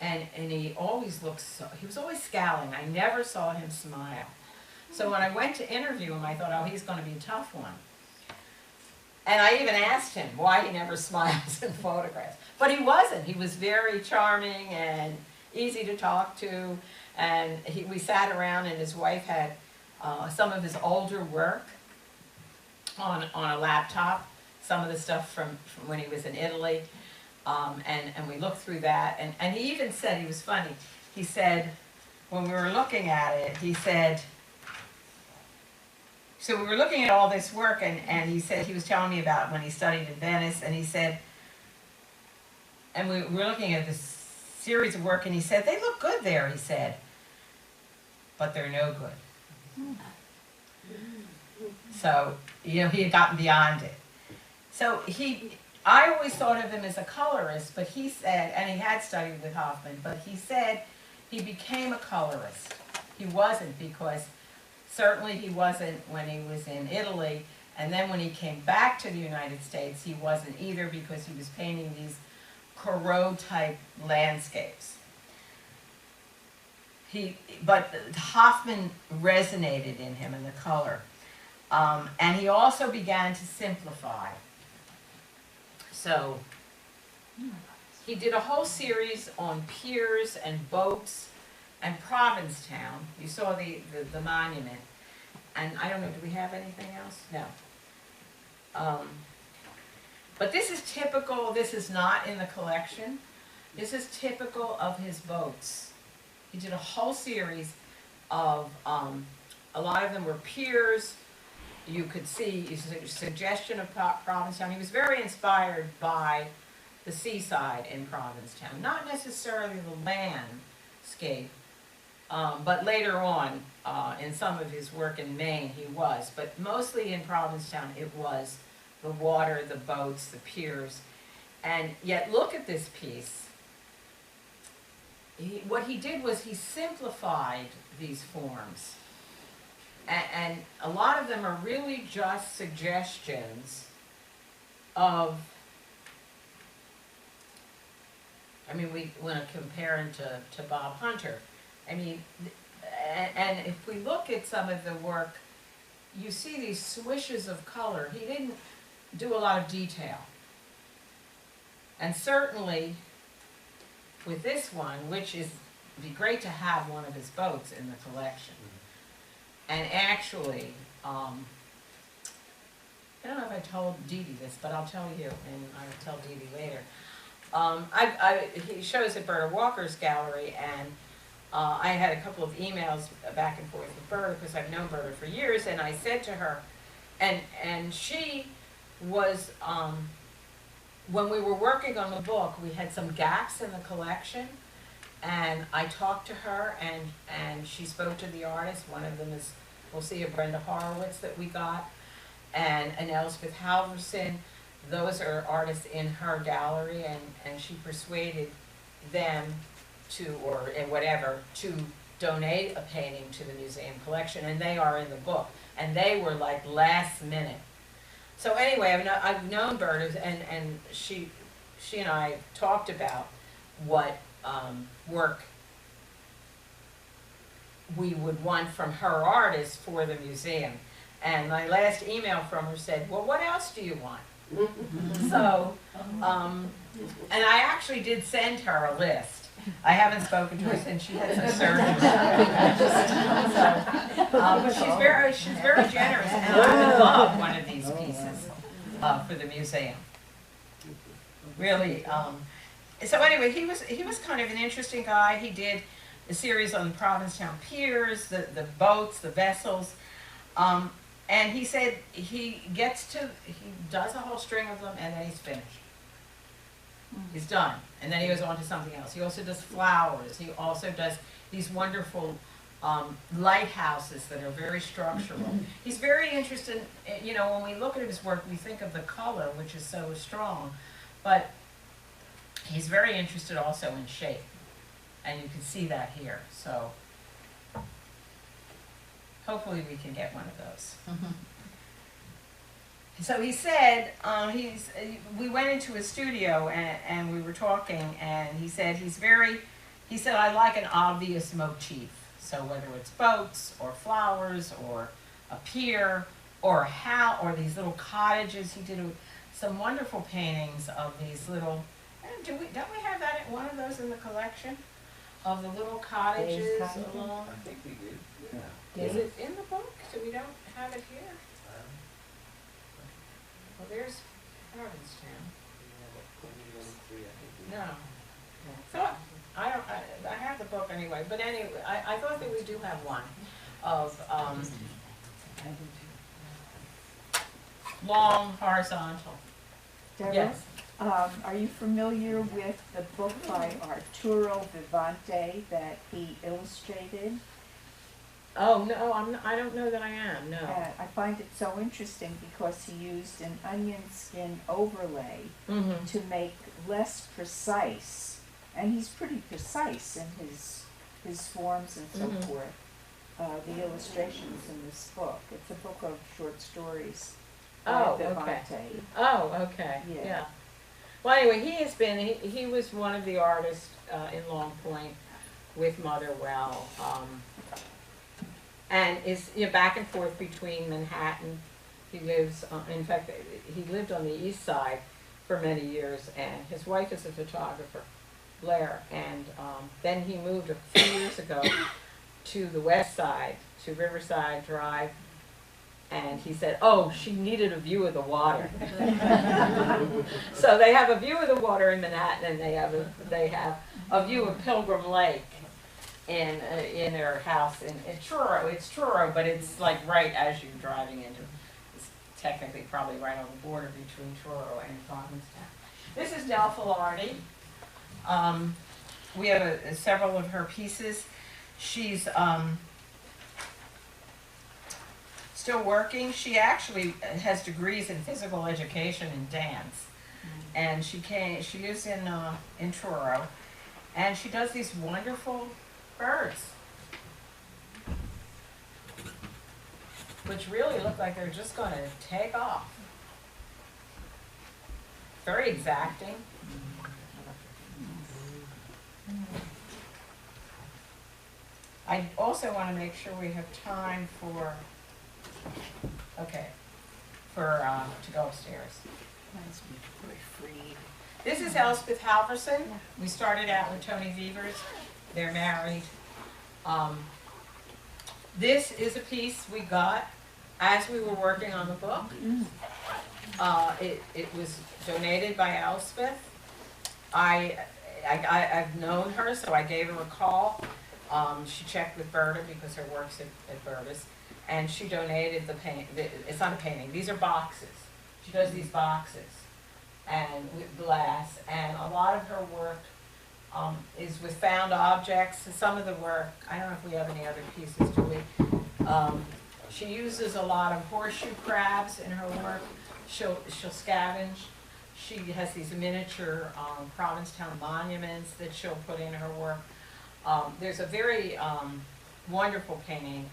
Speaker 1: And he always looks, he was always scowling. I never saw him smile. So when I went to interview him, I thought, oh, he's going to be a tough one. And I even asked him why he never smiles in photographs. But he wasn't. He was very charming and easy to talk to. And we sat around, and his wife had some of his older work on a laptop, some of the stuff from when he was in Italy. And we looked through that. And he even said, he was funny, he said, when we were looking at it, he said, so we were looking at all this work, and he said, he was telling me about when he studied in Venice, and he said, and we were looking at this series of work, and he said, they look good there, he said, but they're no good. So, he had gotten beyond it. So I always thought of him as a colorist, but he said, and he had studied with Hoffman, but he said he became a colorist. He wasn't, because certainly he wasn't when he was in Italy, and then when he came back to the United States, he wasn't either, because he was painting these Corot type landscapes. But Hoffman resonated in him in the color. And he also began to simplify. So he did a whole series on piers and boats and Provincetown. You saw the monument. And I don't know, do we have anything else? No. But this is typical, this is not in the collection. This is typical of his boats. He did a whole series of, a lot of them were piers. You could see a suggestion of Provincetown. He was very inspired by the seaside in Provincetown. Not necessarily the landscape, but later on, in some of his work in Maine, he was. But mostly in Provincetown, it was the water, the boats, the piers. And yet, look at this piece. What he did was he simplified these forms. And a lot of them are really just suggestions of, I mean, we want to compare him to Bob Hunter. I mean, and if we look at some of the work, you see these swishes of color. He didn't do a lot of detail. And certainly with this one, which is, it'd be great to have one of his boats in the collection. And actually, I don't know if I told Dee Dee this, but I'll tell you, and I'll tell Dee Dee later. He shows at Berta Walker's gallery, and I had a couple of emails back and forth with Berta, because I've known Berta for years, and I said to her, and she was, when we were working on the book, we had some gaps in the collection, and I talked to her, and she spoke to the artist. One of them is, we'll see, a Brenda Horowitz that we got, and an Elspeth Allison. Those are artists in her gallery, and she persuaded them to, or in whatever, to donate a painting to the museum collection, and they are in the book. And they were like last minute. So anyway, I've known Berta, and she and I talked about what work we would want from her artists for the museum. And my last email from her said, well, what else do you want? So, and I actually did send her a list. I haven't spoken to her since she had some surgery. But she's very generous, and I would love one of these pieces for the museum. Really. So anyway, he was kind of an interesting guy. He did a series on the Provincetown piers, the boats, the vessels. And he said he does a whole string of them, and then he's finished. He's done. And then he goes on to something else. He also does flowers. He also does these wonderful lighthouses that are very structural. He's very interested, you know, when we look at his work, we think of the color, which is so strong, but he's very interested also in shape. And you can see that here. So hopefully we can get one of those. So he said, we went into his studio and we were talking, and he said I like an obvious motif. So whether it's boats or flowers or a pier or these little cottages. He did some wonderful paintings of these little, don't we have that, one of those in the collection? Of the little cottages along?
Speaker 2: I think we do, yeah.
Speaker 1: Is it in the book? So we don't have it here? Well, there's Provincetown. No. So I have the book anyway, but anyway, I thought that we do have one of long horizontal.
Speaker 11: Deborah,
Speaker 1: Yes.
Speaker 11: Are you familiar with the book by Arturo Vivante that he illustrated?
Speaker 1: Oh no, I don't know that I am. No.
Speaker 11: I find it so interesting because he used an onion skin overlay to make less precise, and he's pretty precise in his forms and so forth. The illustrations in this book. It's a book of short stories by Vivante.
Speaker 1: Okay. Oh, okay.
Speaker 11: Yeah.
Speaker 1: Well, anyway, he was one of the artists in Long Point with Motherwell, and is back and forth between Manhattan. He lives, in fact, he lived on the East Side for many years, and his wife is a photographer, Blair, and then he moved a few years ago to the West Side, to Riverside Drive, and he said, oh, she needed a view of the water. So they have a view of the water in Manhattan, and they have a view of Pilgrim Lake in their house in Truro. It's Truro, but it's like right as you're driving into, it's technically probably right on the border between Truro and Provincetown. This is Del Filardi. We have several of her pieces. She's still working. She actually has degrees in physical education and dance, and she lives in Truro, and she does these wonderful birds, which really look like they're just going to take off. Very exacting. I also want to make sure we have time for, to go upstairs. This is Elspeth Halverson. We started out with Tony Vevers. They're married. This is a piece we got as we were working on the book. It was donated by Elspeth. I've known her, so I gave her a call. She checked with Berta because her work's at Berta's, and she donated the paint. It's not a painting. These are boxes. She does these boxes and with glass, and a lot of her work is with found objects. Some of the work, I don't know if we have any other pieces, do we? She uses a lot of horseshoe crabs in her work. She'll scavenge. She has these miniature Provincetown monuments that she'll put in her work. There's a very wonderful painting.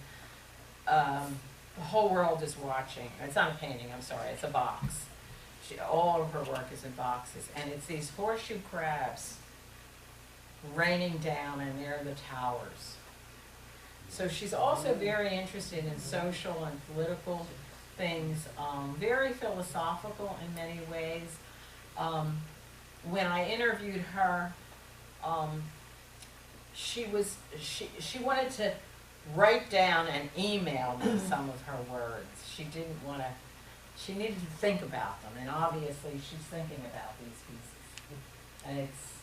Speaker 1: The whole world is watching. It's not a painting, I'm sorry, it's a box. All of her work is in boxes, and it's these horseshoe crabs raining down, and they're the towers. So she's also very interested in social and political things, very philosophical in many ways. When I interviewed her, she wanted to write down and email me some of her words. She didn't want to, she needed to think about them, and obviously she's thinking about these pieces. And it's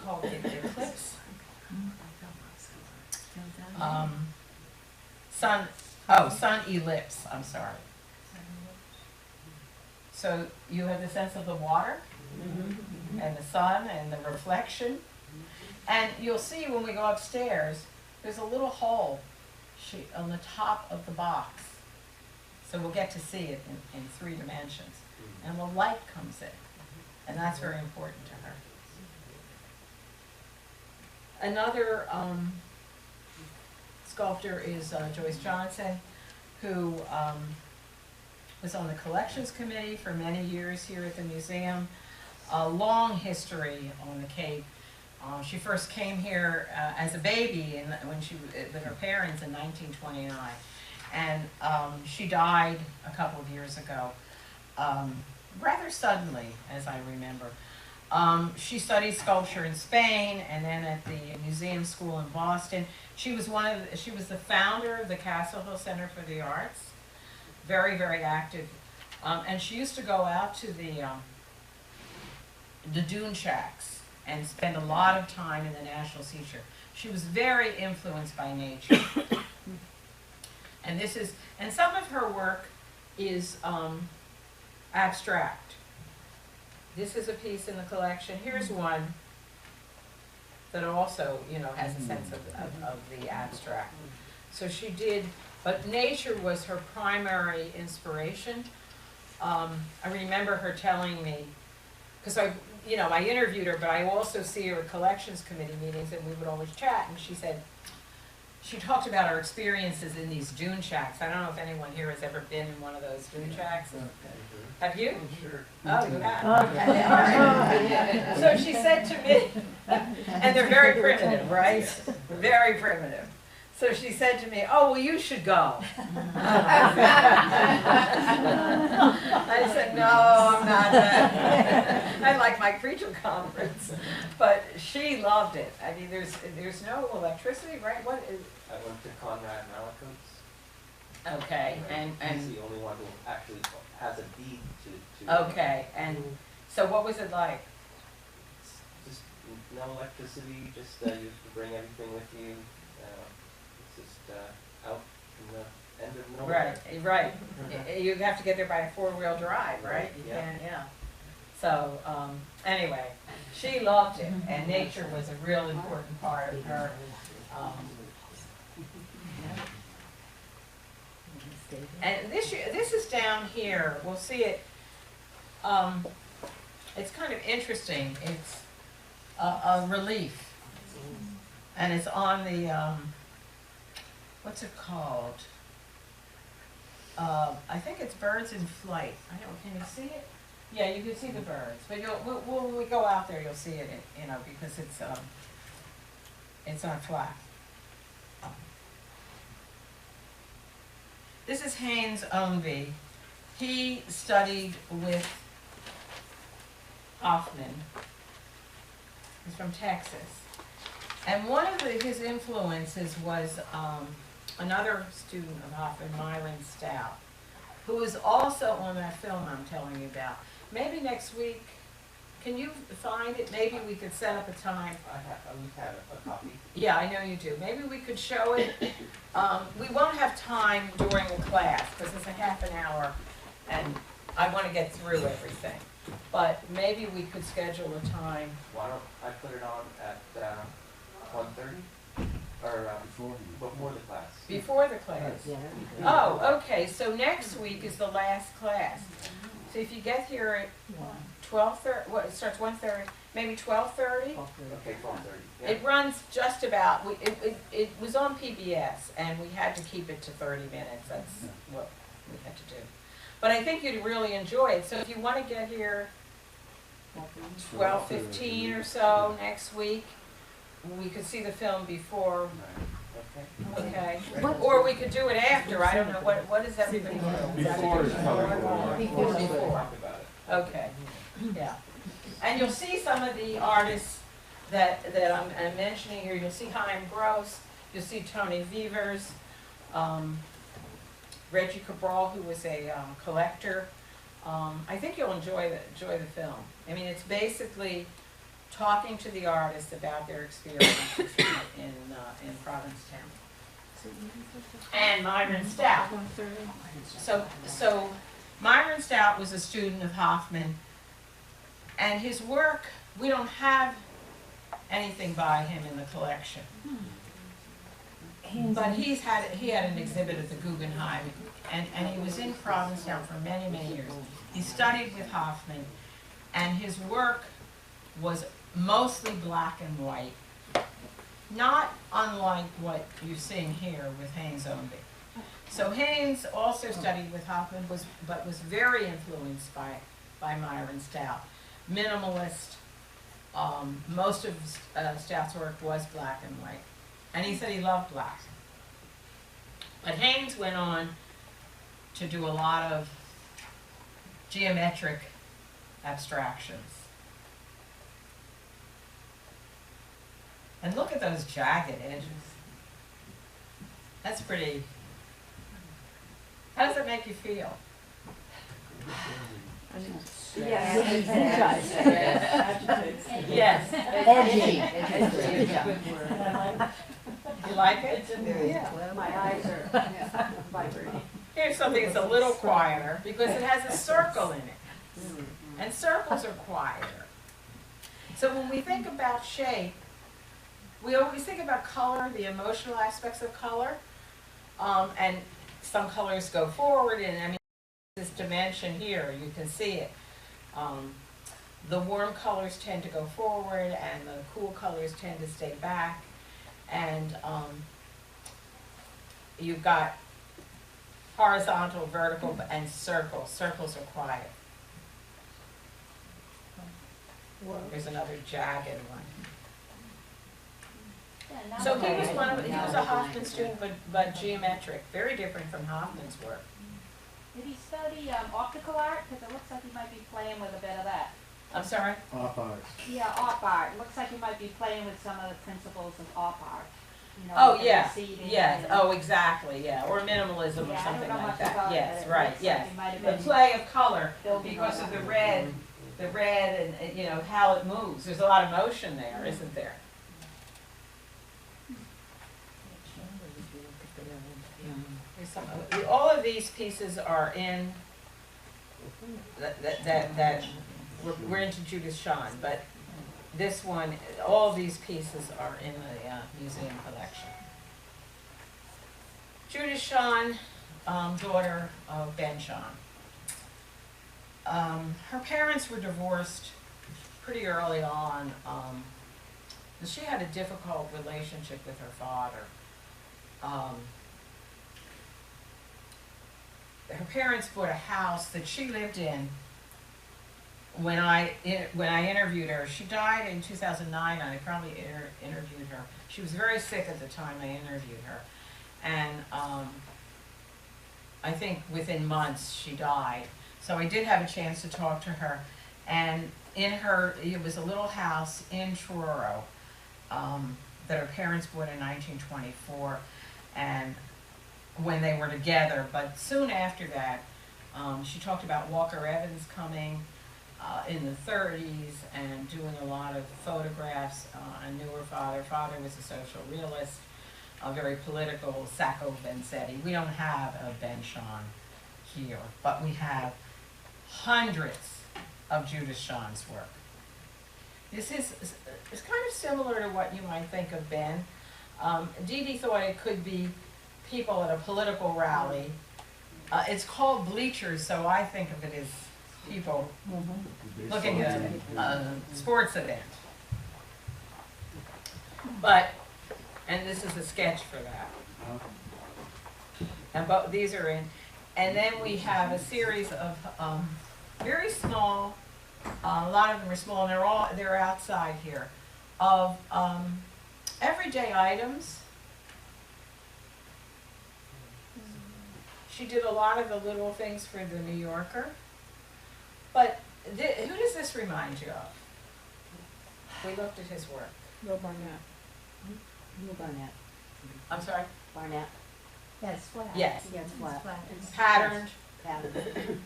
Speaker 1: called Eclipse. Sun Ellipse, I'm sorry. So you have the sense of the water, and the sun, and the reflection. And you'll see when we go upstairs, there's a little hole on the top of the box. So we'll get to see it in 3 dimensions. And the light comes in. And that's very important to her. Another sculptor is Joyce Johnson, who was on the collections committee for many years here at the museum. A long history on the Cape. She first came here as a baby when she with her parents in 1929, and she died a couple of years ago, rather suddenly, as I remember. She studied sculpture in Spain, and then at the Museum School in Boston. She was the founder of the Castle Hill Center for the Arts. Very, very active, and she used to go out to the dune shacks and spend a lot of time in the National Seashore. She was very influenced by nature. And some of her work is abstract. This is a piece in the collection. Here's one that also, has a sense of the abstract. So she did, but nature was her primary inspiration. I remember her telling me, because I interviewed her, but I also see her at collections committee meetings, and we would always chat, and she said, she talked about her experiences in these dune shacks. I don't know if anyone here has ever been in one of those dune shacks. Have you?
Speaker 2: Sure.
Speaker 1: Oh, you have? Okay, all right. So she said to me, and they're very primitive, right? Very primitive. So she said to me, oh, well, you should go. I said, no, I'm not. I like my creature conference. But she loved it. I mean, there's no electricity, right? What is?
Speaker 2: I went to Conrad Malakote's.
Speaker 1: Okay, and
Speaker 2: He's the only one who actually has a deed to.
Speaker 1: okay, and so what was it like?
Speaker 2: Just no electricity, just you have to bring everything with you. It's just out in the end of nowhere.
Speaker 1: Right. You have to get there by a 4-wheel drive, right? You
Speaker 2: Yeah.
Speaker 1: can't, yeah. So, anyway, she loved it, and nature was a real important part of her. And this is down here. We'll see it. It's kind of interesting. It's a relief, and it's on the what's it called? I think it's birds in flight. I don't. Can you see it? Yeah, you can see the birds. But when we go out there, you'll see it. You know, because it's on flat. This is Haynes Ownby. He studied with Hoffman. He's from Texas. And one of his influences was another student of Hoffman, Myron Stout, who was also on that film I'm telling you about. Maybe next week, can you find it? Maybe we could set up a time.
Speaker 2: We have a copy.
Speaker 1: Yeah, I know you do. Maybe we could show it. We won't have time during the class because it's a half an hour and I want to get through everything. But maybe we could schedule a time.
Speaker 2: Why don't I put it on at 1:30 or before the class?
Speaker 1: Before the class? Oh, okay. So next week is the last class. So if you get here at 12:30, what, it starts 1:30, maybe 12:30?
Speaker 2: Okay, 12:30. Yeah.
Speaker 1: It runs just about, it was on PBS and we had to keep it to 30 minutes. That's what we had to do. But I think you'd really enjoy it. So if you want to get here 12:15 or so next week, we could see the film before. Okay. Or we could do it after. I don't know. What does everybody do?
Speaker 3: Before is probably
Speaker 1: Before. Okay. Yeah. And you'll see some of the artists that I'm mentioning here. You'll see Chaim Gross. You'll see Tony Vevers, Reggie Cabral, who was a collector. I think you'll enjoy the film. I mean, it's basically talking to the artists about their experiences in Provincetown. And Myron Stout. So Myron Stout was a student of Hoffman, and his work, we don't have anything by him in the collection. But he had an exhibit at the Guggenheim, and he was in Provincetown for many, many years. He studied with Hoffman, and his work was mostly black and white, not unlike what you're seeing here with Haynes Ownby. So Haynes also studied with Hoffman, but was very influenced by Myron Stout. Minimalist. Most of Stout's work was black and white. And he said he loved black. But Haynes went on to do a lot of geometric abstractions. And look at those jagged edges. That's pretty. How does it make you feel? Yes.
Speaker 10: Edgy.
Speaker 1: You like it?
Speaker 5: Yeah, my eyes are vibrating.
Speaker 1: Here's something that's a little quieter because it has a circle in it. And circles are quieter. So when we think about shape, we always think about color, the emotional aspects of color. And some colors go forward, and I mean, this dimension here, you can see it. The warm colors tend to go forward, and the cool colors tend to stay back. And you've got horizontal, vertical, and circles. Circles are quiet. There's another jagged one.
Speaker 5: Yeah, now
Speaker 1: So
Speaker 5: that
Speaker 1: he was
Speaker 5: I-
Speaker 1: he was a Hoffman student, but geometric, very different from Hoffman's work.
Speaker 5: Did he study optical art? Because it looks like he might be playing with a bit of that.
Speaker 1: I'm sorry?
Speaker 3: Off arts.
Speaker 5: Yeah, op art. Looks like he might be playing with some of the principles of op art. You know,
Speaker 1: Oh,
Speaker 5: with the
Speaker 1: yeah,
Speaker 5: receding
Speaker 1: yes,
Speaker 5: and-
Speaker 1: oh, exactly, yeah, or minimalism or
Speaker 5: Yeah, I don't
Speaker 1: something
Speaker 5: know
Speaker 1: like
Speaker 5: much
Speaker 1: that,
Speaker 5: about it,
Speaker 1: yes,
Speaker 5: but it
Speaker 1: right,
Speaker 5: looks like
Speaker 1: yes.
Speaker 5: he might have
Speaker 1: The
Speaker 5: been
Speaker 1: play of color,
Speaker 5: building
Speaker 1: because
Speaker 5: on
Speaker 1: of
Speaker 5: that.
Speaker 1: the red and, you know, how it moves, there's a lot of motion there, isn't there? Here's some all of these pieces are in, that we're into Judis Sean, but this one, all of these pieces are in the museum collection. Judis Sean, daughter of Ben Sean. Her parents were divorced pretty early on. And she had a difficult relationship with her father. Her parents bought a house that she lived in when I interviewed her. She died in 2009, and I probably interviewed her. She was very sick at the time I interviewed her. And I think within months she died. So I did have a chance to talk to her. And it was a little house in Truro that her parents bought in 1924. And when they were together, but soon after that, she talked about Walker Evans coming in the 30s and doing a lot of photographs. I knew her father. Father was a social realist, very political, Sacco Vanzetti. We don't have a Ben Sean here, but we have hundreds of Judis Sean's work. This is kind of similar to what you might think of Ben. Dee Dee thought it could be people at a political rally. It's called bleachers, so I think of it as people looking at a sports event. And this is a sketch for that. And these are in, and then we have a series of very small, a lot of them are small, and they're outside here, of everyday items. She did a lot of the little things for the New Yorker. But who does this remind you of? We looked at his work.
Speaker 4: Will Barnett. Will Barnett.
Speaker 1: I'm sorry?
Speaker 4: Barnett. Yeah, it's flat.
Speaker 1: Yes.
Speaker 4: Yeah, it's flat.
Speaker 1: Patterned,
Speaker 4: Patterned.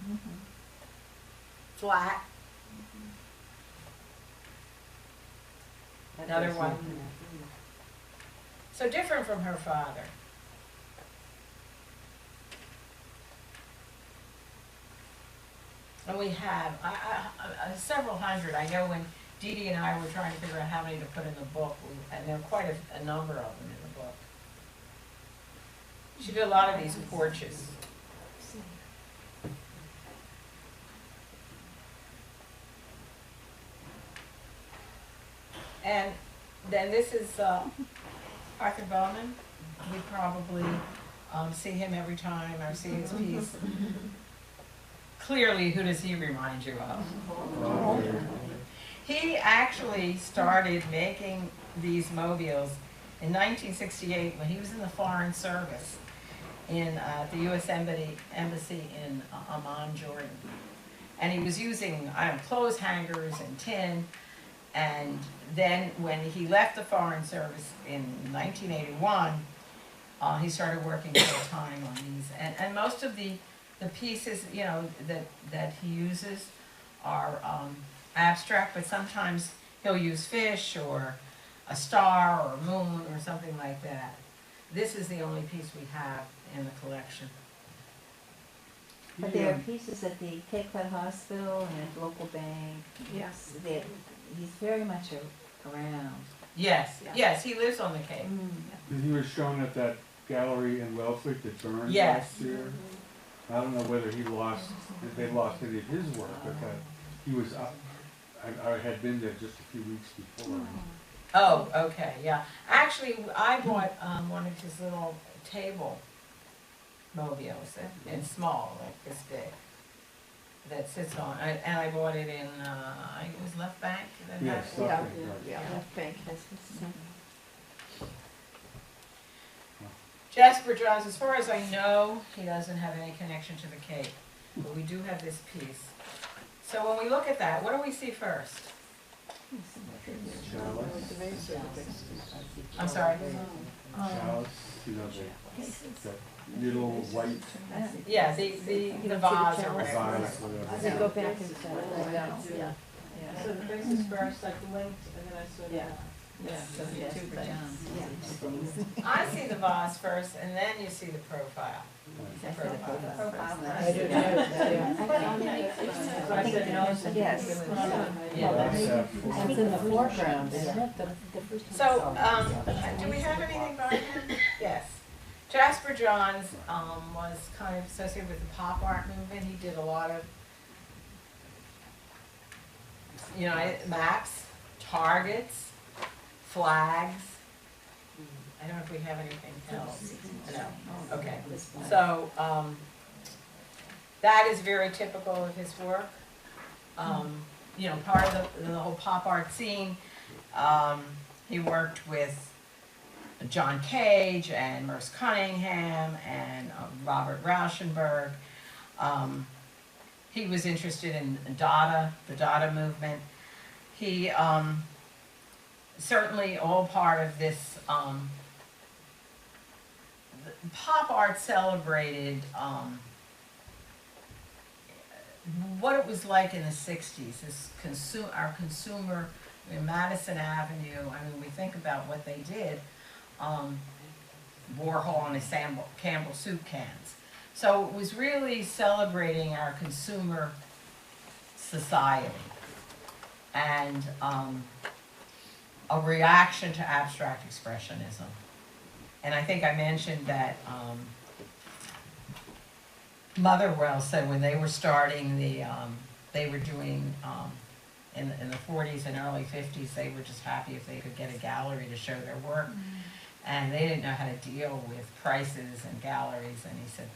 Speaker 1: flat. Another one. So different from her father. And we have several hundred. I know when Dee Dee and I were trying to figure out how many to put in the book, and there are quite a number of them in the book. She did a lot of these porches. And then this is Arthur Bowman. We probably see him every time I see his piece. Clearly, who does he remind you of? He actually started making these mobiles in 1968 when he was in the Foreign Service in the U.S. Embassy in Amman, Jordan. And he was using, clothes hangers and tin. And then when he left the Foreign Service in 1981, he started working full time on these. And most of the pieces, you know, that he uses are abstract, but sometimes he'll use fish or a star or a moon or something like that. This is the only piece we have in the collection.
Speaker 10: But there are pieces at the Cape Cod Hospital and at the local bank.
Speaker 6: Yes.
Speaker 10: He's very much around.
Speaker 1: Yes, yes, he lives on the Cape.
Speaker 3: And he was shown at that gallery in Wellfleet that burned
Speaker 1: Yes.
Speaker 3: last year. I don't know whether if they lost any of his work, but that he was up. I had been there just a few weeks before.
Speaker 1: Oh, okay, yeah. Actually, I bought one of his little table mobiles, and small, like this big, that sits on, and I bought it in, I think it was Left Bank that had
Speaker 3: Yes,
Speaker 1: it.
Speaker 7: Yeah,
Speaker 3: okay, right.
Speaker 7: yeah, left bank has this.
Speaker 1: Jasper Johns, as far as I know, he doesn't have any connection to the Cape, but we do have this piece. So when we look at that, what do we see first?
Speaker 3: Chalice,
Speaker 1: I'm sorry?
Speaker 3: chalice, you know, that little white
Speaker 1: Yeah, the vase or whatever.
Speaker 3: vase, whatever.
Speaker 7: They go back and forth.
Speaker 11: Yeah.
Speaker 8: So the basis first, like linked, and then I sort of.
Speaker 1: Yeah, so the two things.
Speaker 10: Yeah.
Speaker 1: I see the vase first, and then you see the profile. The profile.
Speaker 7: I do too, yeah.
Speaker 8: So I said no.
Speaker 11: Yes.
Speaker 1: Yeah.
Speaker 3: That's,
Speaker 6: It's in the foreground, isn't it? The first one.
Speaker 1: So, do we have anything by him? Yes. Jasper Johns was kind of associated with the pop art movement. He did a lot of, maps, targets, flags. I don't know if we have anything else. No. Okay. So, that is very typical of his work. Part of the whole pop art scene. He worked with John Cage and Merce Cunningham and Robert Rauschenberg. He was interested in Dada, the Dada movement. He certainly all part of this. Pop art celebrated what it was like in the 60s. Our consumer in Madison Avenue. I mean, we think about what they did. Warhol and his Campbell soup cans. So it was really celebrating our consumer society and a reaction to abstract expressionism. And I think I mentioned that Motherwell said when they were starting they were doing, in the 40s and early 50s, they were just happy if they could get a gallery to show their work. And they didn't know how to deal with prices and galleries. And he said,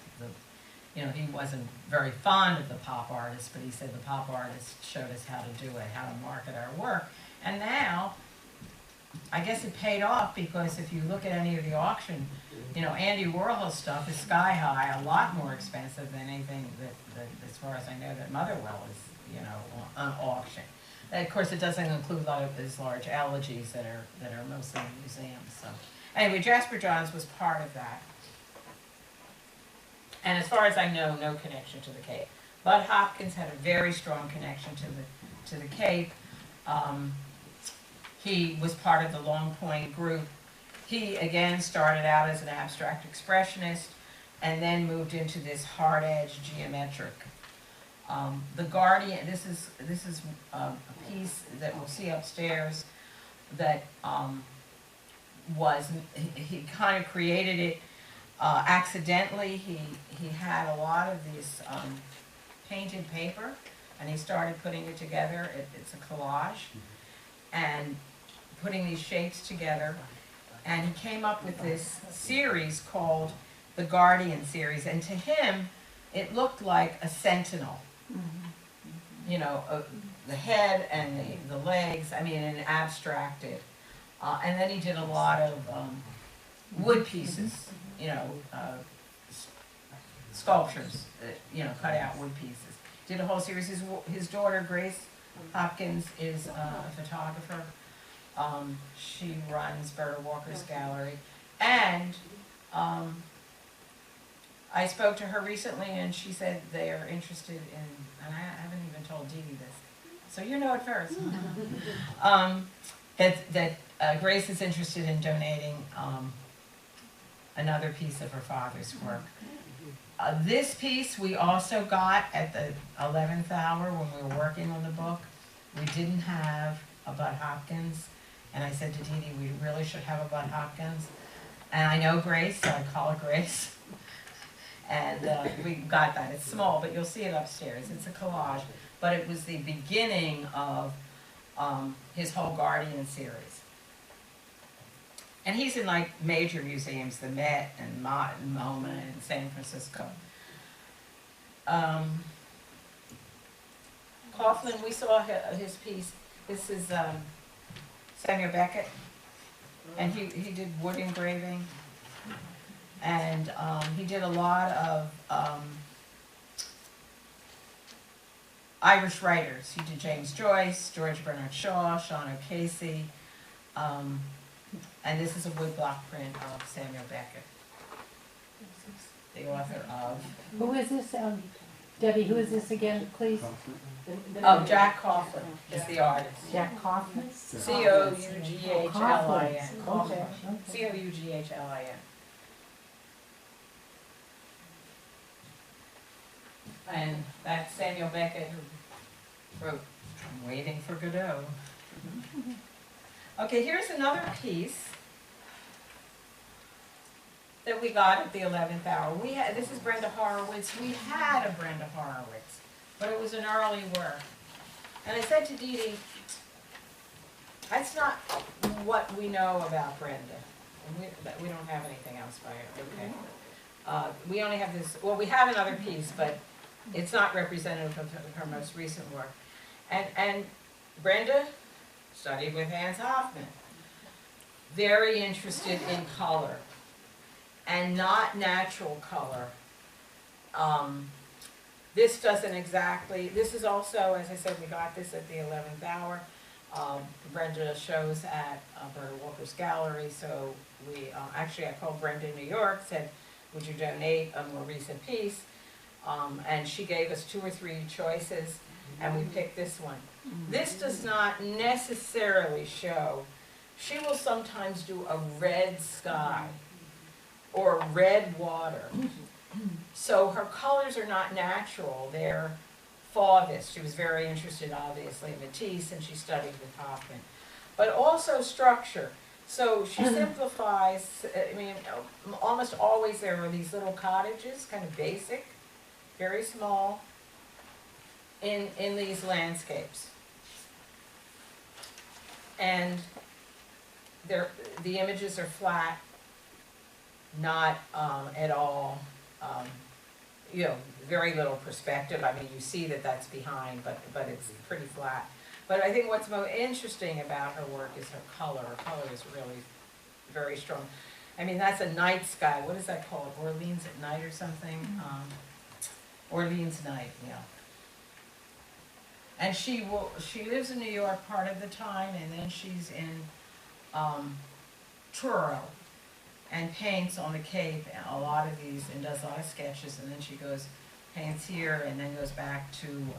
Speaker 1: he wasn't very fond of the pop artists, but he said the pop artists showed us how to do it, how to market our work. And now, I guess it paid off, because if you look at any of the auction, Andy Warhol's stuff is sky high, a lot more expensive than anything that as far as I know, that Motherwell is, on auction. And of course, it doesn't include a lot of these large elegies that are mostly in museums. So anyway, Jasper Johns was part of that. And as far as I know, no connection to the Cape. Bud Hopkins had a very strong connection to the Cape. He was part of the Long Point group. He, again, started out as an abstract expressionist and then moved into this hard-edge geometric. The Guardian, this is a piece that we'll see upstairs that he kind of created it accidentally. He had a lot of this painted paper, and he started putting it together. It's a collage, and putting these shapes together, and he came up with this series called the Guardian series, and to him it looked like a sentinel. The head and the legs, and abstracted. And then he did a lot of wood pieces, sculptures, cut out wood pieces. Did a whole series. His daughter, Grace Hopkins, is a photographer. She runs Berta Walker's gallery. And I spoke to her recently, and she said they are interested in, and I haven't even told Dee Dee this, so you know it first, that Grace is interested in donating another piece of her father's work. This piece we also got at the 11th hour when we were working on the book. We didn't have a Bud Hopkins, and I said to Dee Dee, we really should have a Bud Hopkins. And I know Grace, so I call it Grace. And we got that. It's small, but you'll see it upstairs. It's a collage, but it was the beginning of his whole Guardian series. And he's in like major museums, the Met and MoMA in San Francisco. Coughlin, we saw his piece. This is Samuel Beckett, and he did wood engraving, and he did a lot of Irish writers. He did James Joyce, George Bernard Shaw, Sean O'Casey, and this is a woodblock print of Samuel Beckett, the author of.
Speaker 6: Who is this, Debbie, who is this again, please?
Speaker 1: Oh, Jack Coughlin is the artist.
Speaker 6: Jack Kaufman?
Speaker 1: Coughlin.
Speaker 6: Okay,
Speaker 1: Coughlin.
Speaker 6: okay.
Speaker 1: Coughlin. And that's Samuel Beckett who wrote I'm Waiting for Godot. Okay, here's another piece that we got at the 11th hour. This is Brenda Horowitz. We had a Brenda Horowitz, but it was an early work. And I said to Dee Dee, that's not what we know about Brenda. And we don't have anything else by her. Okay. We only have this, well, we have another piece, but it's not representative of her most recent work. And Brenda studied with Hans Hofmann. Very interested in color, and not natural color. This doesn't exactly, this is also, as I said, we got this at the 11th hour. Brenda shows at Berta Walker's gallery, so we, actually I called Brenda in New York, said, would you donate a more recent piece? And she gave us 2 or 3 choices, and we picked this one. This does not necessarily show, she will sometimes do a red sky or red water. So her colors are not natural, they're fauvist. She was very interested, obviously, in Matisse, and she studied with Hoffman. But also structure. So she simplifies, I mean, almost always there are these little cottages, kind of basic, very small, in these landscapes. And the images are flat, not at all, you know, very little perspective. I mean, you see that that's behind, but it's pretty flat. But I think what's most interesting about her work is her color. Her color is really very strong. I mean, that's a night sky. What is that called? Orleans at night or something? Orleans night, yeah. And she lives in New York part of the time, and then she's in Truro and paints on the Cape, a lot of these, and does a lot of sketches, and then she paints here, and then goes back to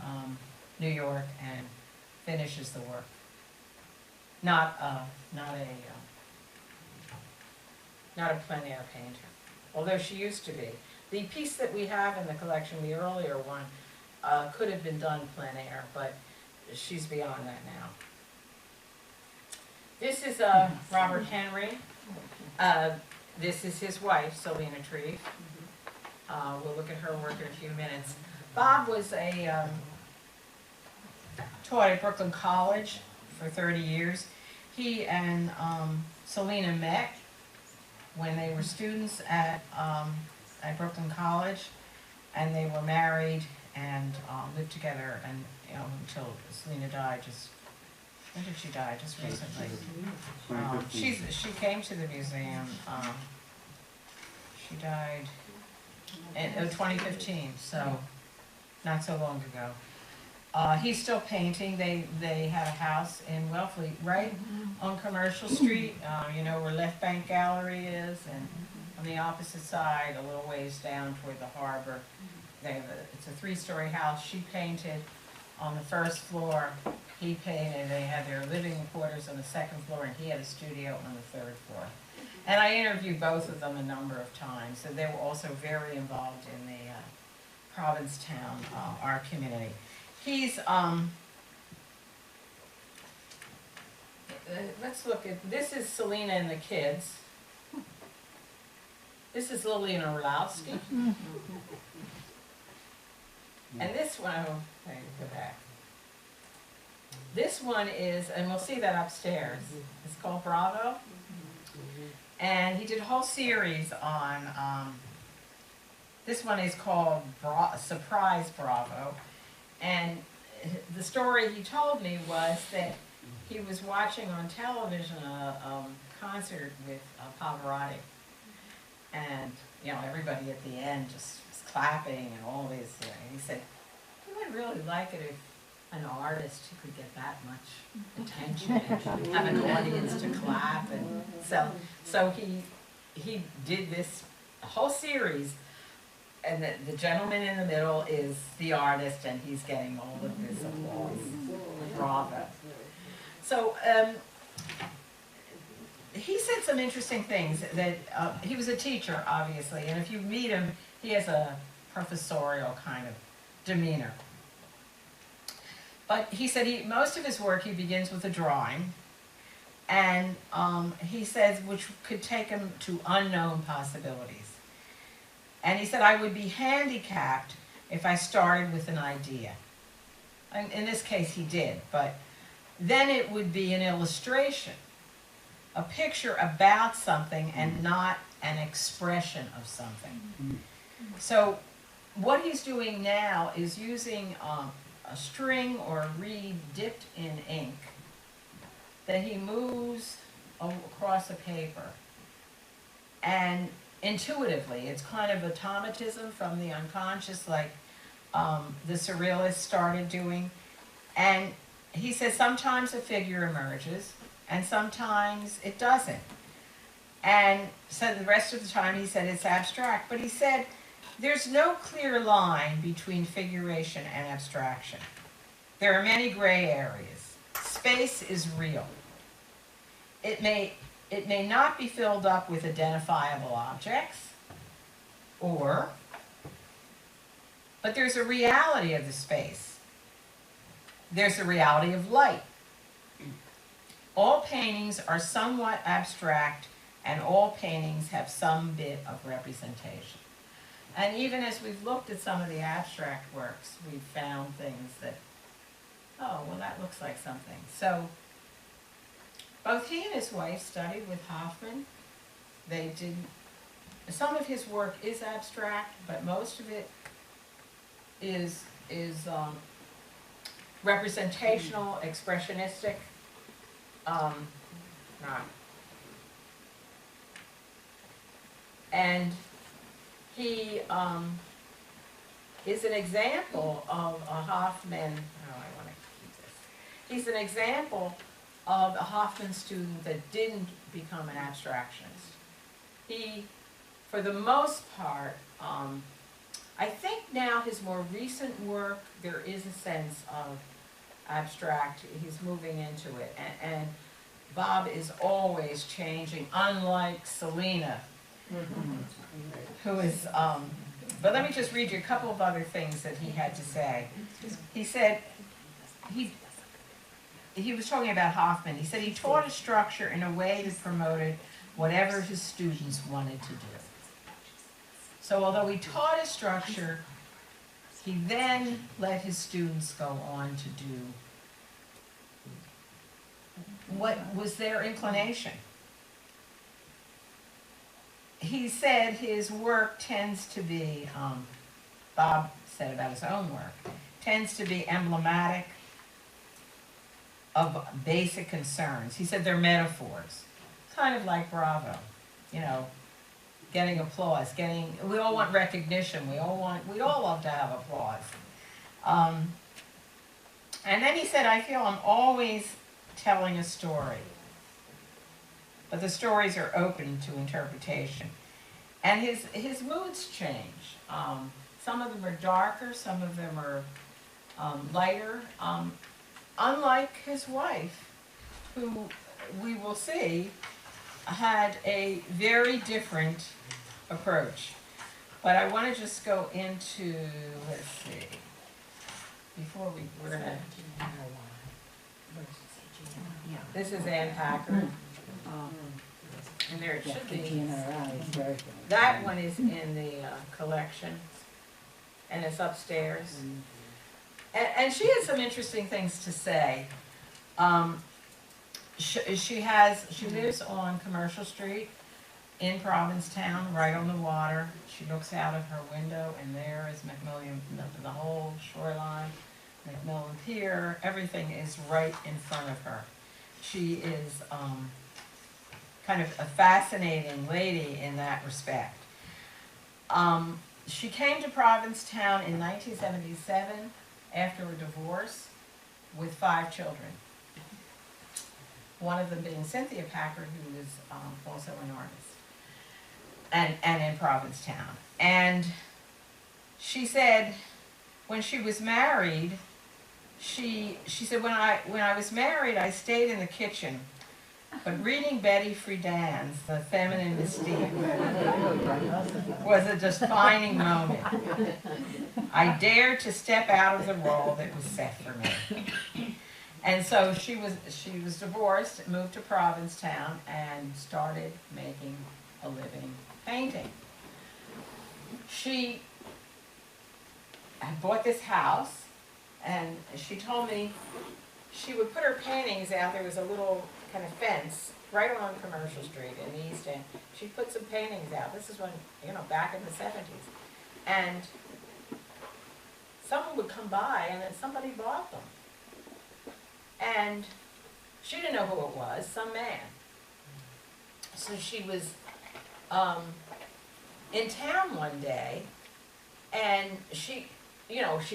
Speaker 1: New York and finishes the work. Not a plein air painter, although she used to be. The piece that we have in the collection, the earlier one, could have been done plein air, but she's beyond that now. This is Robert Henry. This is his wife, Selena Treve. We'll look at her work in a few minutes. Bob was taught at Brooklyn College for 30 years. He and Selena met when they were students at Brooklyn College, and they were married and lived together, and until Selena died. When did she die? Just recently. She came to the museum. She died in 2015, so not so long ago. He's still painting. They have a house in Wellfleet, right on Commercial Street. You know where Left Bank Gallery is, and on the opposite side, a little ways down toward the harbor. It's a 3-story house. She painted on the first floor. He painted. They had their living quarters on the 2nd floor, and he had a studio on the 3rd floor. And I interviewed both of them a number of times, so they were also very involved in the Provincetown art community. He's let's look at, this is Selena and the kids. This is Lillian Orlowski. And this one, oh, I can go back. This one is, and we'll see that upstairs, it's called Bravo. And he did a whole series on, this one is called Surprise Bravo. And the story he told me was that he was watching on television a concert with Pavarotti. And, you know, everybody at the end just was clapping and all this. And he said, he would really like it if an artist who could get that much attention and have an audience to clap. And so he did this whole series, and the gentleman in the middle is the artist, and he's getting all of this applause. Bravo. So he said some interesting things. That he was a teacher, obviously, and if you meet him, he has a professorial kind of demeanor. But he said most of his work he begins with a drawing, and he says which could take him to unknown possibilities. And he said, I would be handicapped if I started with an idea. And in this case he did, but then it would be an illustration, a picture about something and not an expression of something. So what he's doing now is using a string or a reed dipped in ink that he moves across a paper. And intuitively, it's kind of automatism from the unconscious, like the surrealists started doing. And he says sometimes a figure emerges and sometimes it doesn't. And so the rest of the time he said it's abstract, but he said there's no clear line between figuration and abstraction. There are many gray areas. Space is real. It may not be filled up with identifiable objects, but there's a reality of the space. There's a reality of light. All paintings are somewhat abstract, and all paintings have some bit of representation. And even as we've looked at some of the abstract works, we've found things that, oh, well, that looks like something. So both he and his wife studied with Hoffman. They did, some of his work is abstract, but most of it is representational, expressionistic. And he is an example of a Hoffman, oh, I want to keep this. He's an example of a Hoffman student that didn't become an abstractionist. He, for the most part, I think now his more recent work, there is a sense of abstract, he's moving into it. And Bob is always changing, unlike Selena, who is, but let me just read you a couple of other things that he had to say. He said, he was talking about Hoffman. He said he taught a structure in a way that promoted whatever his students wanted to do. So although he taught a structure, he then let his students go on to do what was their inclination. He said his work tends to be, Bob said about his own work, tends to be emblematic of basic concerns. He said they're metaphors, kind of like Bravo, you know, getting applause, we all want recognition, we all love to have applause. And then he said, I feel I'm always telling a story, but the stories are open to interpretation. And his moods change. Some of them are darker, some of them are lighter. Unlike his wife, who we will see had a very different approach. But I want to just go into, let's see, before we're going to, this is Ann Packard. And there it should be. That one is in the collection, and it's upstairs. And she had some interesting things to say. she lives on Commercial Street in Provincetown, right on the water. She looks out of her window, and there is McMillan, the whole shoreline, McMillan Pier, everything is right in front of her. She is kind of a fascinating lady in that respect. She came to Provincetown in 1977 after a divorce with 5 children. One of them being Cynthia Packard, who was also an artist, and in Provincetown. And she said when she was married, she said, when I was married, I stayed in the kitchen, but reading Betty Friedan's The Feminine Mystique was a defining moment. I dared to step out of the role that was set for me. And so she was divorced, moved to Provincetown, and started making a living painting. She had bought this house, and she told me she would put her paintings out. There was a little kind of fence right along Commercial Street in the East End. She'd put some paintings out. This is when, back in the 70s. And someone would come by, and then somebody bought them. And she didn't know who it was, some man. So she was in town one day, and she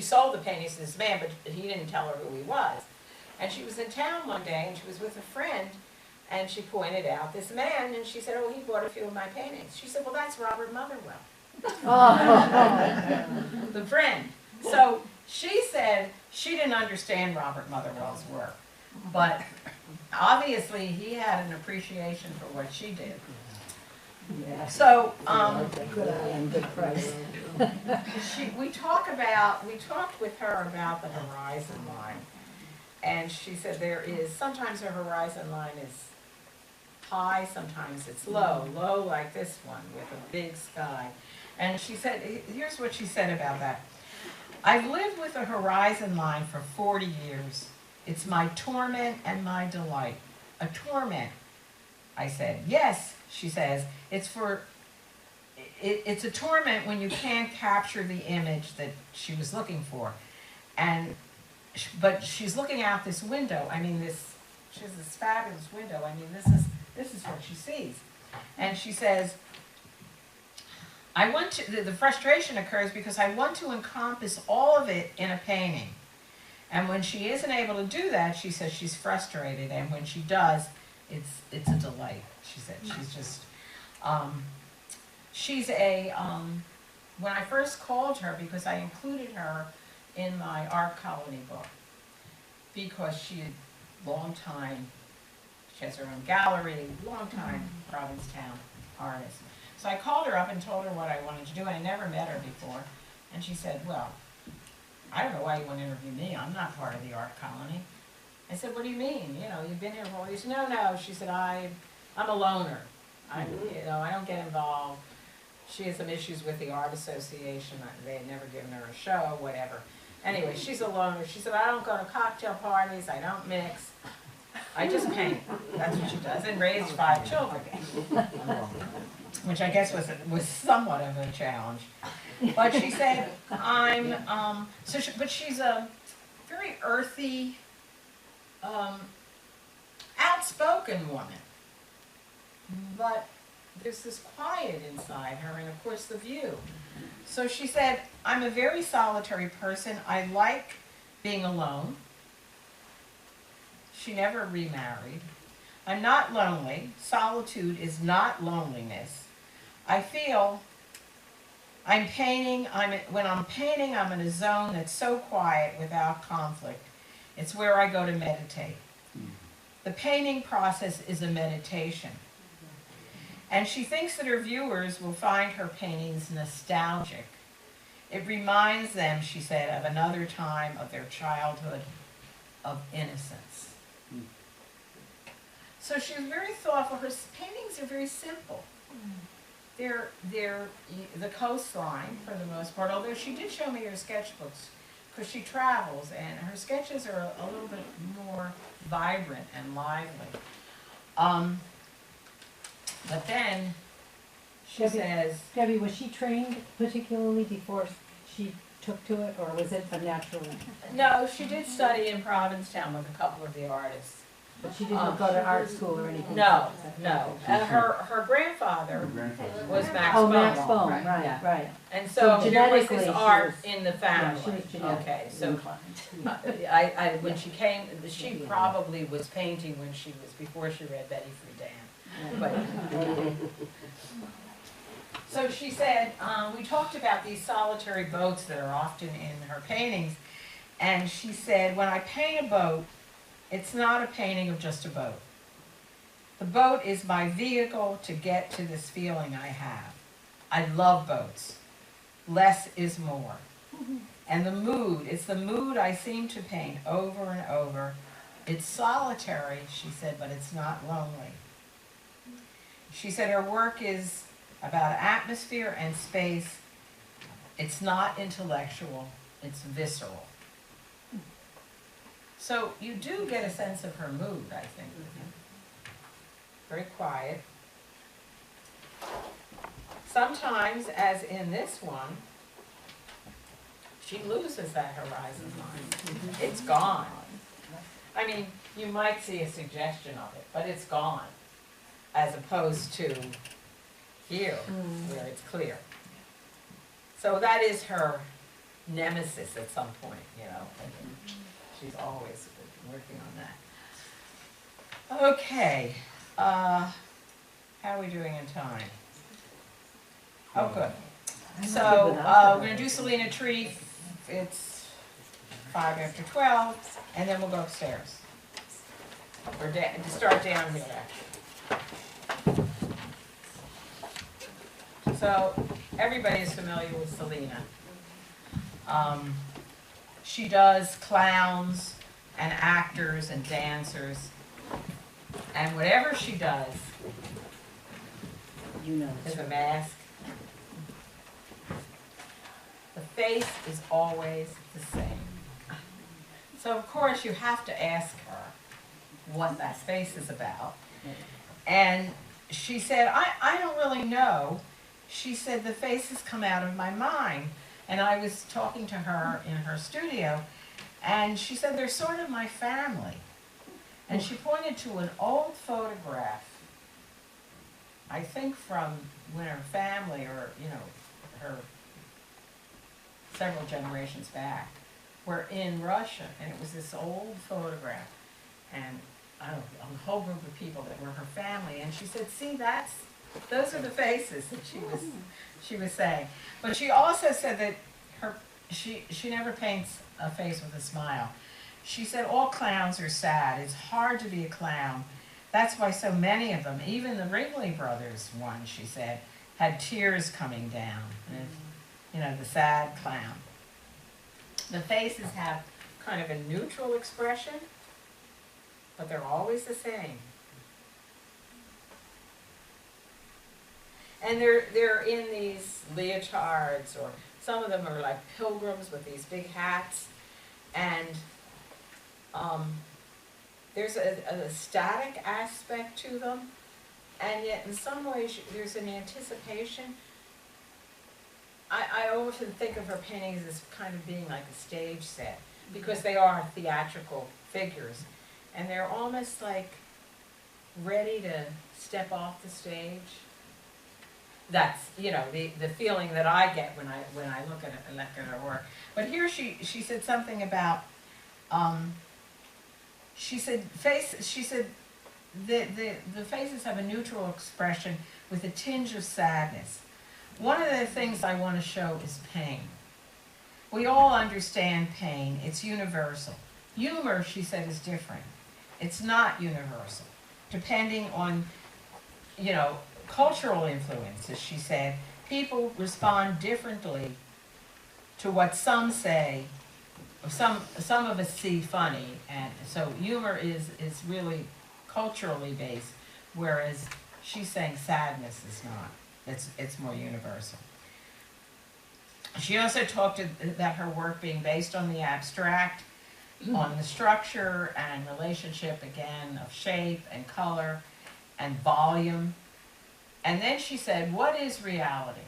Speaker 1: sold the paintings to this man, but he didn't tell her who he was. And she was in town one day, and she was with a friend, and she pointed out this man, and she said, oh, he bought a few of my paintings. She said, well, that's Robert Motherwell. The friend. So she said she didn't understand Robert Motherwell's work, but obviously he had an appreciation for what she did.
Speaker 4: Yeah.
Speaker 1: So
Speaker 4: Good eye and good price.
Speaker 1: we talked with her about the horizon line, and she said sometimes her horizon line is high, sometimes it's low like this one with a big sky. And she said, here's what she said about that. I've lived with a horizon line for 40 years. It's my torment and my delight. A torment, I said. Yes, she says, it's a torment when you can't capture the image that she was looking for. But she's looking out this window. I mean, she has this fabulous window. I mean, this is what she sees. And she says, the frustration occurs because I want to encompass all of it in a painting. And when she isn't able to do that, she says she's frustrated. And when she does, it's a delight. She said she's just, when I first called her, because I included her in my art colony book, because she has her own gallery, long time Provincetown artist. So I called her up and told her what I wanted to do, and I never met her before. And she said, well, I don't know why you want to interview me. I'm not part of the art colony. I said, what do you mean? You've been here for all these. No. She said, I'm a loner. I don't get involved. She had some issues with the art association. They had never given her a show, whatever. Anyway, she's a loner. She said, I don't go to cocktail parties. I don't mix. I just paint. That's what she does. And raised 5 children. Which I guess was somewhat of a challenge. But she said, but she's a very earthy, outspoken woman. But there's this quiet inside her, and of course the view. So she said, I'm a very solitary person. I like being alone. She never remarried. I'm not lonely. Solitude is not loneliness. I feel when I'm painting, I'm in a zone that's so quiet without conflict. It's where I go to meditate. The painting process is a meditation. And she thinks that her viewers will find her paintings nostalgic. It reminds them, she said, of another time of their childhood of innocence. So she was very thoughtful. Her paintings are very simple. They're the coastline for the most part, although she did show me her sketchbooks because she travels, and her sketches are a little bit more vibrant and lively. But then she says,
Speaker 6: Debbie, was she trained particularly before she took to it, or was it a natural?
Speaker 1: no, she did study in Provincetown with a couple of the artists.
Speaker 6: But she didn't go to art school or anything?
Speaker 1: No, no. Her grandfather
Speaker 3: Her grandfather.
Speaker 1: was Max
Speaker 6: Oh,
Speaker 1: Bohm.
Speaker 6: Max Bohm,
Speaker 1: Yeah.
Speaker 6: right, right.
Speaker 1: And so
Speaker 6: So
Speaker 1: there was
Speaker 6: genetically,
Speaker 1: this
Speaker 6: she
Speaker 1: art
Speaker 6: was-
Speaker 1: in the
Speaker 6: Yeah, she
Speaker 1: family.
Speaker 6: was genetically
Speaker 1: Okay, so
Speaker 6: inclined.
Speaker 1: when she came, she probably was painting when she was, before she read Betty Friedan. But, so she said, we talked about these solitary boats that are often in her paintings, and she said, when I paint a boat, it's not a painting of just a boat. The boat is my vehicle to get to this feeling I have. I love boats. Less is more. And the mood, it's the mood I seem to paint over and over. It's solitary, she said, but it's not lonely. She said her work is about atmosphere and space. It's not intellectual, it's visceral. So you do get a sense of her mood, I think. Very quiet. Sometimes, as in this one, she loses that horizon line. It's gone. I mean, you might see a suggestion of it, but it's gone, as opposed to here, where it's clear. So that is her nemesis at some point, you know. She's always working on that. Okay, how are we doing in time? Oh, good. So, we're gonna do Selena Tree. It's 5 after 12, and then we'll go upstairs. Or start down here, actually. So, everybody is familiar with Selena. She does clowns and actors and dancers, and whatever she does is a mask. The face is always the same. So of course you have to ask her what that face is about. And she said, I don't really know. She said, the faces come out of my mind. And I was talking to her in her studio, and she said, they're sort of my family. And she pointed to an old photograph, I think from when her family, or, you know, her several generations back, were in Russia, and it was this old photograph, and I don't know, a whole group of people that were her family, and she said, see, those are the faces that she was saying. But she also said that she never paints a face with a smile. She said all clowns are sad. It's hard to be a clown. That's why so many of them, even the Ringling Brothers one, she said, had tears coming down. And, you know, the sad clown. The faces have kind of a neutral expression, but they're always the same. And they're in these leotards, or some of them are like pilgrims with these big hats, and there's a static aspect to them, and yet in some ways there's an anticipation. I often think of her paintings as kind of being like a stage set, because they are theatrical figures, and they're almost like ready to step off the stage. That's, you know, the feeling that I get when I look at her work. But here she said something about she said the faces have a neutral expression with a tinge of sadness. One of the things I want to show is pain. We all understand pain. It's universal. Humor, she said, is different. It's not universal. Depending on, you know, cultural influences, she said, people respond differently to what some say, or some of us see funny, and so humor is really culturally based, whereas she's saying sadness is not. It's more universal. She also talked that her work being based on the abstract, on the structure and relationship again of shape and color and volume. And then she said, what is reality?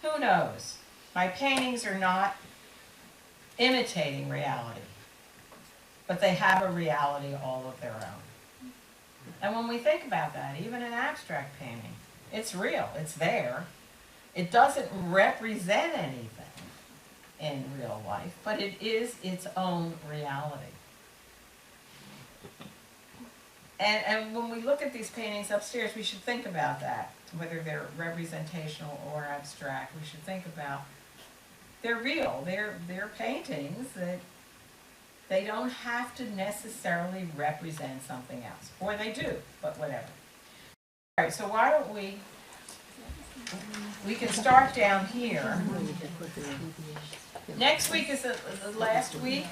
Speaker 1: Who knows? My paintings are not imitating reality, but they have a reality all of their own. And when we think about that, even an abstract painting, it's real, it's there. It doesn't represent anything in real life, but it is its own reality. And when we look at these paintings upstairs, we should think about that, whether they're representational or abstract. We should think about they're real. They're paintings that they don't have to necessarily represent something else. Or they do, but whatever. All right, so why don't we can start down here. Next week is the last week,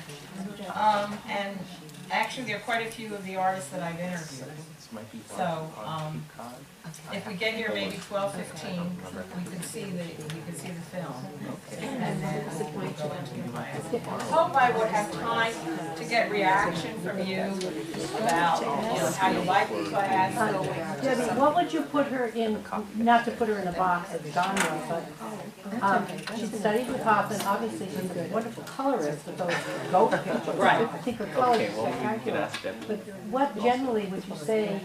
Speaker 1: and actually there are quite a few of the artists that I've interviewed. So if we get here maybe 12:15, we can see the film, and then we'll go into the class. I hope I would have time to get reaction from you about how you like the class.
Speaker 6: Debbie, what would you put her in, not to put her in a box of genre, but she studied with Hoffman, obviously she's a wonderful colorist with those goat pictures.
Speaker 1: Right.
Speaker 6: I think her colors are spectacular. But what generally would you say,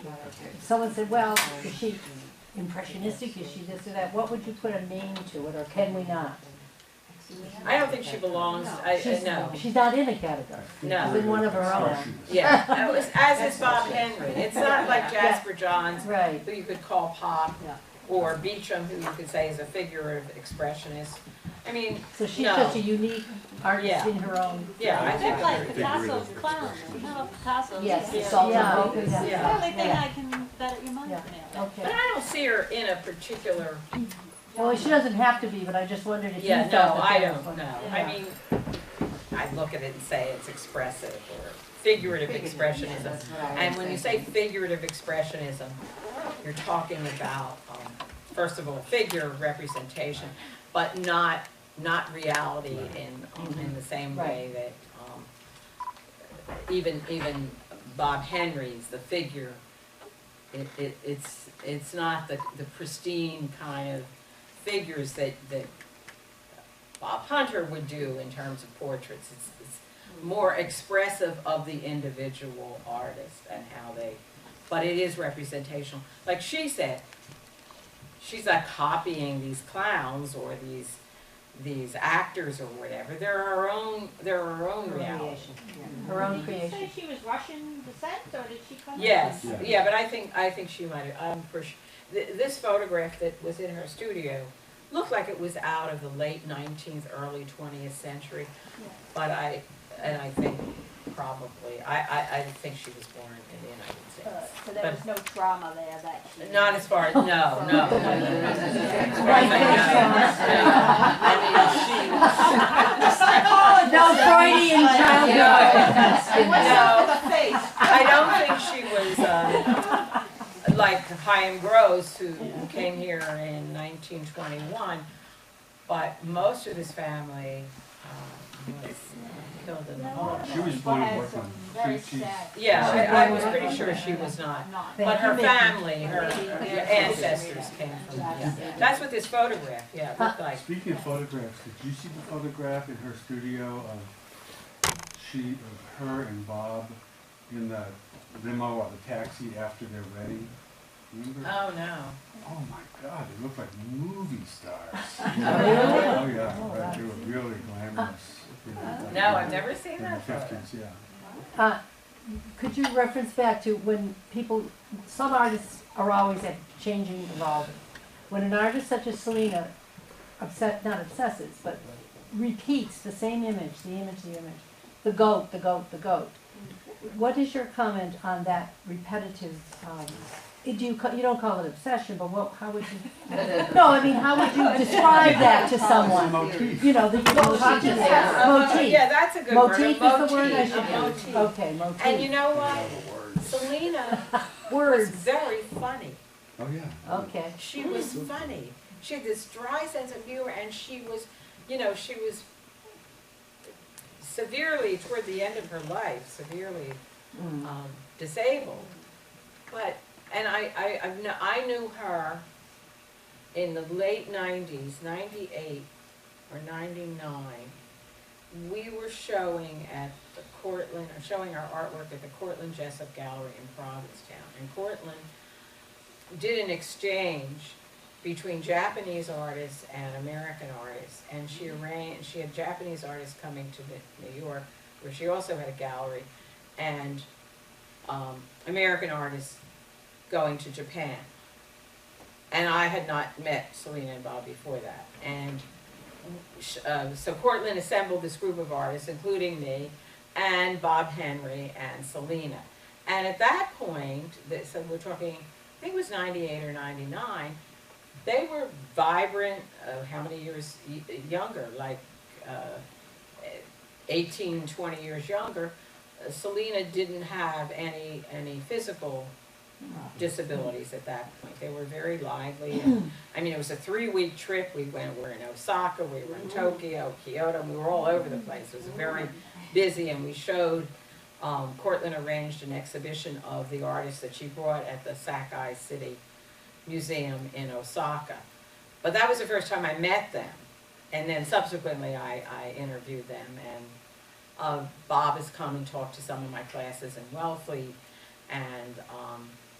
Speaker 6: if someone said, well, is she impressionistic, is she this or that, what would you put a name to it, or can we not?
Speaker 1: I don't think she belongs, no.
Speaker 6: She's not in a category.
Speaker 1: No.
Speaker 6: She's in one of her own.
Speaker 1: Yeah, as is Bob Henry. It's not like Jasper Johns,
Speaker 6: Right.
Speaker 1: who you could call pop, or Beecham, who you could say is a figurative expressionist. I mean,
Speaker 6: So she's
Speaker 1: no.
Speaker 6: just a unique artist
Speaker 1: Yeah.
Speaker 6: in her own.
Speaker 1: Yeah, I think
Speaker 5: That's like Picasso's clown. You know Picasso's.
Speaker 6: Yes,
Speaker 5: Yeah.
Speaker 6: salt
Speaker 1: Yeah.
Speaker 6: and focus.
Speaker 5: That's the only thing
Speaker 6: Yeah.
Speaker 5: I can bet at your money
Speaker 6: Yeah.
Speaker 5: now.
Speaker 6: Okay.
Speaker 1: But I don't see her in a particular.
Speaker 6: Well, she doesn't have to be, but I just wondered if you
Speaker 1: Yeah,
Speaker 6: felt
Speaker 1: no,
Speaker 6: that
Speaker 1: I
Speaker 6: there
Speaker 1: don't
Speaker 6: was-
Speaker 1: know.
Speaker 6: Yeah.
Speaker 1: I mean, I look at it and say it's expressive or figurative expressionism. And when you say figurative expressionism, you're talking about, first of all, figure representation, but not reality in the same way that even Bob Henry's the figure. It's not the pristine kind of figures that Bob Hunter would do in terms of portraits. It's more expressive of the individual artist and how they, but it is representational. Like she said, she's not copying these clowns or these actors or whatever. They're her own reality.
Speaker 6: Her own
Speaker 5: Did you
Speaker 6: creation.
Speaker 5: say she was Russian descent, or did she come?
Speaker 1: Yes,
Speaker 3: Yeah.
Speaker 1: yeah, but I think she might have, I'm pretty sure. This photograph that was in her studio looked like it was out of the late 19th, early 20th century. But I think probably, I think she was born in the United States.
Speaker 5: So there was no trauma there that she.
Speaker 1: Not as far as, no.
Speaker 6: No Freudian childhood.
Speaker 1: I don't think she was like Chaim Gross, who came here in 1921, but most of his family was killed in the Holocaust.
Speaker 3: She was born in Brooklyn.
Speaker 5: Very
Speaker 3: She-
Speaker 5: sad.
Speaker 1: Yeah, I was pretty sure she was not.
Speaker 5: Not.
Speaker 1: But her family, her ancestors came from, yeah. That's what this photograph, yeah, looked like.
Speaker 3: Speaking of photographs, did you see the photograph in her studio of her and Bob in the limo or the taxi after their wedding? Remember?
Speaker 1: Oh, no.
Speaker 3: Oh my God, they look like movie stars.
Speaker 1: Really?
Speaker 3: Oh yeah, right, they were really glamorous.
Speaker 1: No, I've never seen
Speaker 3: In the
Speaker 1: that photo.
Speaker 3: 50s, yeah.
Speaker 6: Could you reference back to when people, some artists are always changing, evolving. When an artist such as Selena, not obsesses, but repeats the same image, the goat, what is your comment on that repetitive, you don't call it obsession, but how would you, no, I mean, how would you describe that to someone?
Speaker 3: Motif.
Speaker 6: You know, the motif.
Speaker 1: Yeah, that's a good word.
Speaker 6: Motif is the word I should use.
Speaker 1: Motif.
Speaker 6: Okay, motif.
Speaker 1: And you know what? Selena was
Speaker 6: Words.
Speaker 1: very funny.
Speaker 3: Oh yeah.
Speaker 6: Okay.
Speaker 1: She was funny.
Speaker 12: she had this dry sense of humor, and she was, you know, she was severely, toward the end of her life, severely disabled. But, and I knew her in the late 90s, 98 or 99. We were showing at the Cortland, or showing our artwork at the Cortland Jessup Gallery in Provincetown. And Cortland did an exchange between Japanese artists and American artists, and she had Japanese artists coming to New York, where she also had a gallery, and American artists going to Japan. And I had not met Selena and Bob before that. And so Cortland assembled this group of artists, including me, and Bob Henry, and Selena. And at that point, so we're talking, I think it was 98 or 99, they were vibrant, how many years younger, like 18, 20 years younger. Selena didn't have any physical disabilities at that point. They were very lively. And, I mean, it was a 3-week trip. We were in Osaka, we were in Tokyo, Kyoto, we were all over the place. It was very busy, and we showed, Cortland arranged an exhibition of the artists that she brought at the Sakai City Museum in Osaka. But that was the first time I met them. And then subsequently I interviewed them, and Bob has come and talked to some of my classes in Wellfleet, and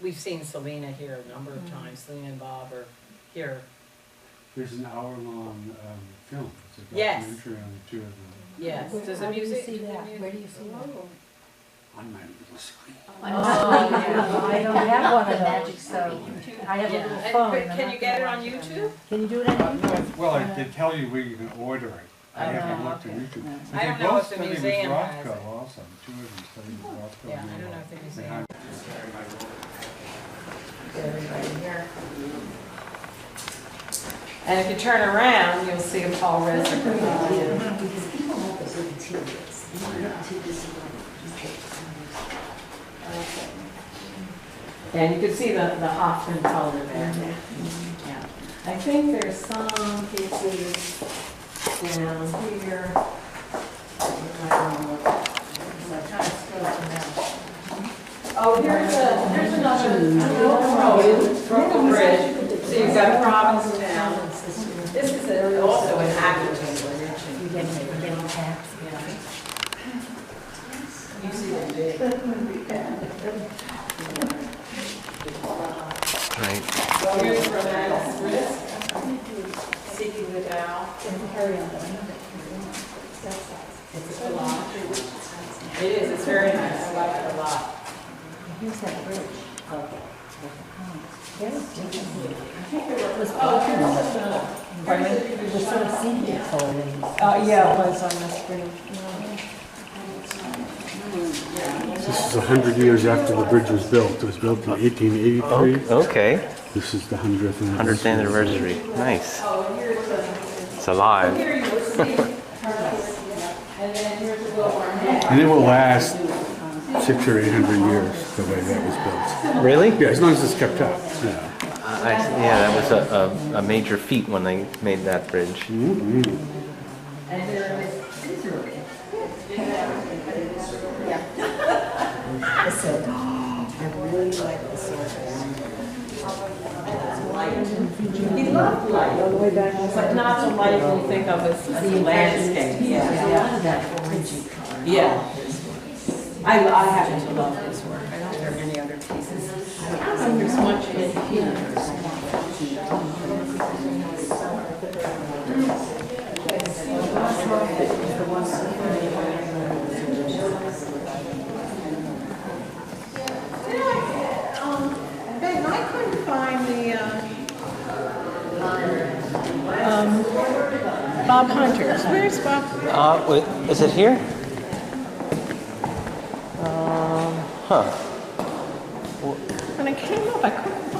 Speaker 12: we've seen Selena here a number of times. Selena and Bob are here.
Speaker 3: There's an hour-long film. It's a
Speaker 12: Yes.
Speaker 3: documentary on the two of them.
Speaker 12: Yes.
Speaker 6: Where,
Speaker 12: Does
Speaker 6: how
Speaker 12: the
Speaker 6: do you
Speaker 12: music?
Speaker 6: see that? Where do you see that?
Speaker 3: On my little screen.
Speaker 6: Oh, yeah. I don't have one of those, so I have a little
Speaker 12: And
Speaker 6: phone.
Speaker 12: can you get it on YouTube?
Speaker 6: Can you do it on YouTube?
Speaker 3: Well, they tell you where you can order it. I haven't looked at
Speaker 12: okay.
Speaker 3: YouTube. But
Speaker 12: I don't
Speaker 3: they
Speaker 12: know
Speaker 3: both
Speaker 12: if the
Speaker 3: studied with
Speaker 12: museum has
Speaker 3: Rothko
Speaker 12: it.
Speaker 3: also. Two of them studied with Rothko.
Speaker 12: Yeah,
Speaker 3: and
Speaker 12: I don't know if the museum.
Speaker 3: Behind-
Speaker 12: Get everybody here. And if you turn around, you'll see a Paul Resnick.
Speaker 4: Because people love those little tidbits.
Speaker 12: And you can see the Hoffman color there. Yeah. I think there's some pieces down here. You might want to look at. Oh, here's another from the bridge. So you've got Provincetown. This is also an active bridge.
Speaker 6: You're getting tapped.
Speaker 12: You see them big.
Speaker 2: Right.
Speaker 12: Here's from Alice Risk, Seeking the Tao. It's a collage. It is, it's very nice. I like it a lot.
Speaker 6: Here's that bridge. Yes.
Speaker 12: It was pardon me?
Speaker 6: It was sort of seen before.
Speaker 12: Yeah, it was on the screen.
Speaker 3: This is 100 years after the bridge was built. It was built in 1883.
Speaker 2: Okay.
Speaker 3: This is the 100th
Speaker 2: 100th anniversary. Nice. It's alive.
Speaker 3: And it will last 600 or 800 years the way that was built.
Speaker 2: Really?
Speaker 3: Yeah, as long as it's kept up. Yeah.
Speaker 2: Yeah, that was a major feat when they made that bridge.
Speaker 3: Mm-hmm.
Speaker 12: And there is
Speaker 6: I really like the circus.
Speaker 12: he loved light, but not the light we think of as landscape. Yeah. I happen to love his work. I don't have any other pieces. I don't think there's much in here. Ben, I couldn't find the Bob Hunter's. Where's Bob?
Speaker 2: Wait, is it here? Huh.
Speaker 12: When I came up, I couldn't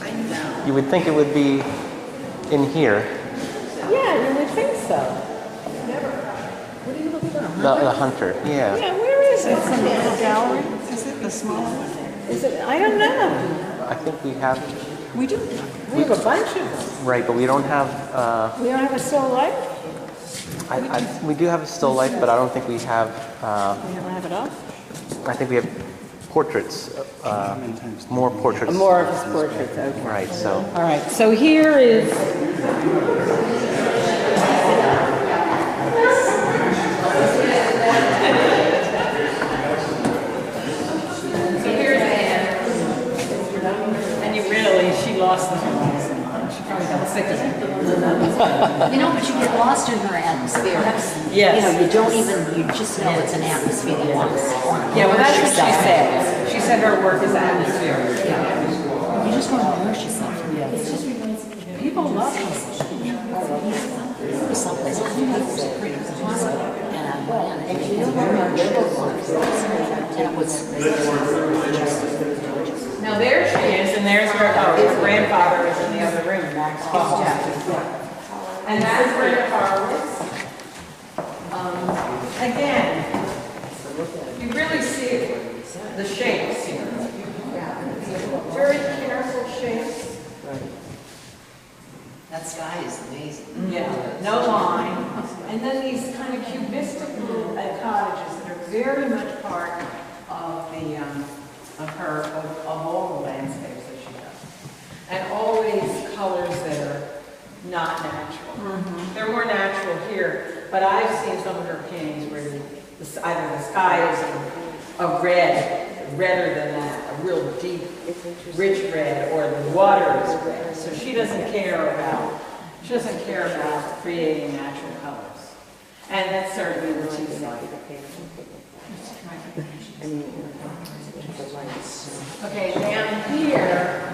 Speaker 12: find it.
Speaker 2: You would think it would be in here.
Speaker 12: Yeah, you would think so. What are you looking for?
Speaker 2: The Hunter. Yeah.
Speaker 12: Yeah, where is it? From the gallery? Is it the small one? Is it? I don't know.
Speaker 2: I think we have
Speaker 12: We do. We have a bunch of them.
Speaker 2: Right, but we don't have,
Speaker 12: We don't have a still life?
Speaker 2: we do have a still life, but I don't think we have,
Speaker 12: We don't have it up?
Speaker 2: I think we have portraits, more portraits.
Speaker 12: More of his portraits, okay.
Speaker 2: Right, so.
Speaker 12: All right, so here is. So here's Anne. And you really, she lost the house. She probably got sick of it.
Speaker 4: You know, but you get lost in her atmosphere.
Speaker 12: Yes.
Speaker 4: You know, you don't even, you just know it's an atmosphere that you want to
Speaker 12: Yeah, well, that's what she said. She said her work is atmosphere.
Speaker 4: You just want to immerse yourself.
Speaker 12: People love her.
Speaker 4: There was someplace I think it was pretty hospital, and I went, and you know where our river was, and it was
Speaker 12: Now there she is, and there's her, her grandfather is in the other room, Max Hall. And that's Brenda Horowitz. Again, you really see the shapes here. Very careful shapes.
Speaker 4: that sky is amazing.
Speaker 12: Yeah, no line. And then these kind of cubistic little cottages that are very much part of the, of all the landscapes that she does. And always colors that are not natural. They're more natural here, but I've seen some of her paintings where either the sky is a red, redder than that, a real deep, rich red, or the water is red. So she doesn't care about creating natural colors. And that's certainly what she's like. Okay, down here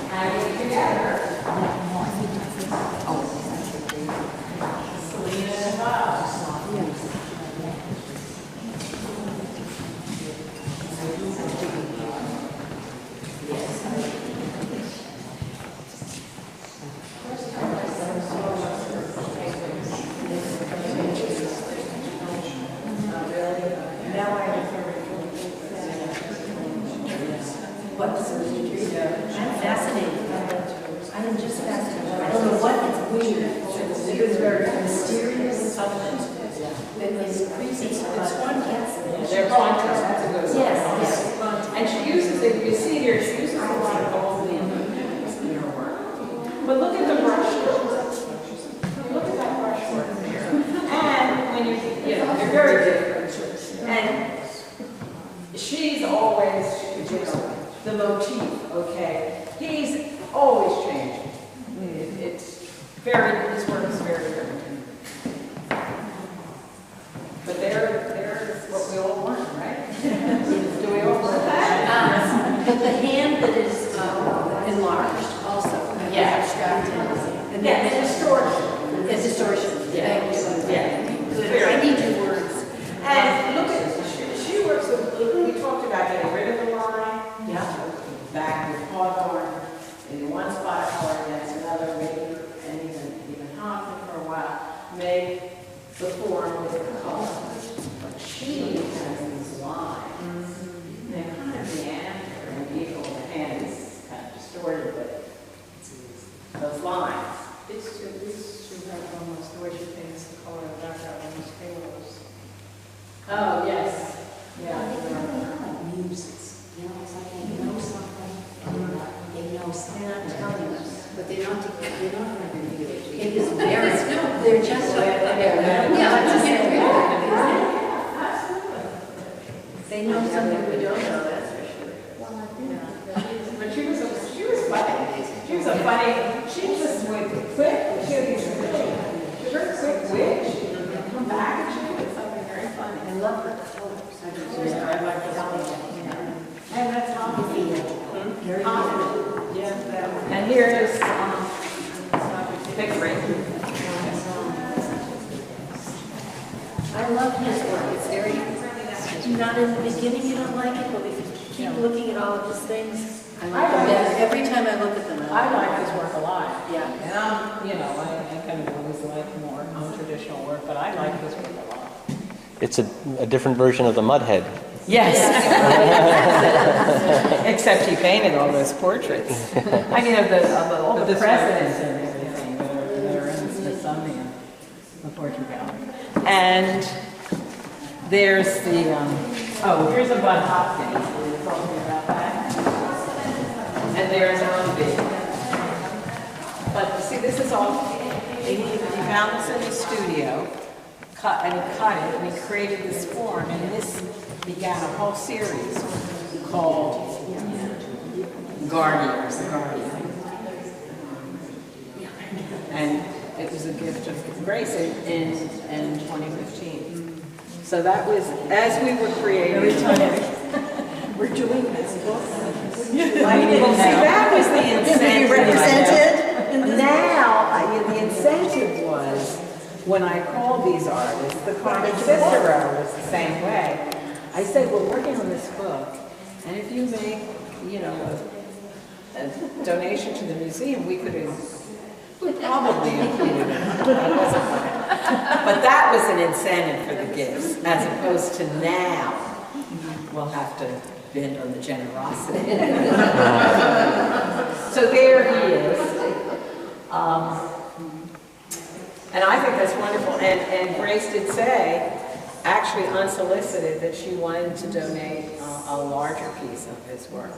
Speaker 12: hanging together. Selena and Bob.
Speaker 6: I'm fascinated. I'm just fascinated. I don't know what, it's weird. It was very mysterious. It was crazy. It's one gets it.
Speaker 12: They're contrast, that's a good word.
Speaker 6: Yes, yes.
Speaker 12: And she uses it, you see here, she uses a lot of gold in her work. But look at the brush strokes. Look at that brush work there. And when they're very different. And she's always, the motif, okay? He's always changing. It's very, his work is very, very different. But there's what we all want, right? Do we all want that?
Speaker 6: But the hand that is enlarged also.
Speaker 12: Yeah.
Speaker 6: Abstracted. And
Speaker 12: Yeah,
Speaker 6: then
Speaker 12: it's distortion.
Speaker 6: It's distortion.
Speaker 12: Yeah.
Speaker 6: Good. I need your words.
Speaker 12: And look at, she works with, we talked about getting rid of the line.
Speaker 6: Yeah.
Speaker 12: Back with hawthorn in one spot color against another, maybe, and even Hoffman for a while, made the form with the color. But she has these lines. They're kind of meander and evil. The hand is kind of distorted, but those lines. It's to have almost the way she paints the color of the background, almost halos. Oh, yes. Yeah.
Speaker 4: Muses, you know, it's like they know something, and they know something. They're not telling us, but they're not going to reveal it. It is very, they're just,
Speaker 6: They know something we don't know, that's for sure.
Speaker 12: But she was funny. She was a funny, she just went quick, she had these really, very quick wit. She would come back and she did something very funny.
Speaker 4: I love her colors.
Speaker 12: I like the color. And that's how you feel. Yeah. And here is, Victory.
Speaker 6: I love his work, it's very, not in the beginning you don't like it, but if you keep looking at all of his things, I like them better. Every time I look at them,
Speaker 12: I like his work a lot.
Speaker 6: Yeah.
Speaker 12: And I kind of always like more non-traditional work, but I like his work a lot.
Speaker 2: It's a different version of the Mudhead.
Speaker 12: Yes. Except he painted all those portraits. I mean, all the presidents and everything that are in the Smithsonian, the portrait gallery. And there's the, here's a Bud Hopkins. We were talking about that. And there's Umby. But you see, this is all, he found this in the studio, and he cut it, and he created this form, and this began a whole series called Guardians. And it was a gift of grace in 2015. So that was, as we were creating.
Speaker 11: We're doing this book.
Speaker 12: Well, see, that was the incentive. Represented? Now, the incentive was, when I called these artists, the Carmen Cicero was the same way. I said, we're working on this book, and if you make, a donation to the museum, we could probably include it. But that was an incentive for the gifts, as opposed to now, we'll have to bend on the generosity. So there he is. And I think that's wonderful. And Grace did say, actually unsolicited, that she wanted to donate a larger piece of his work.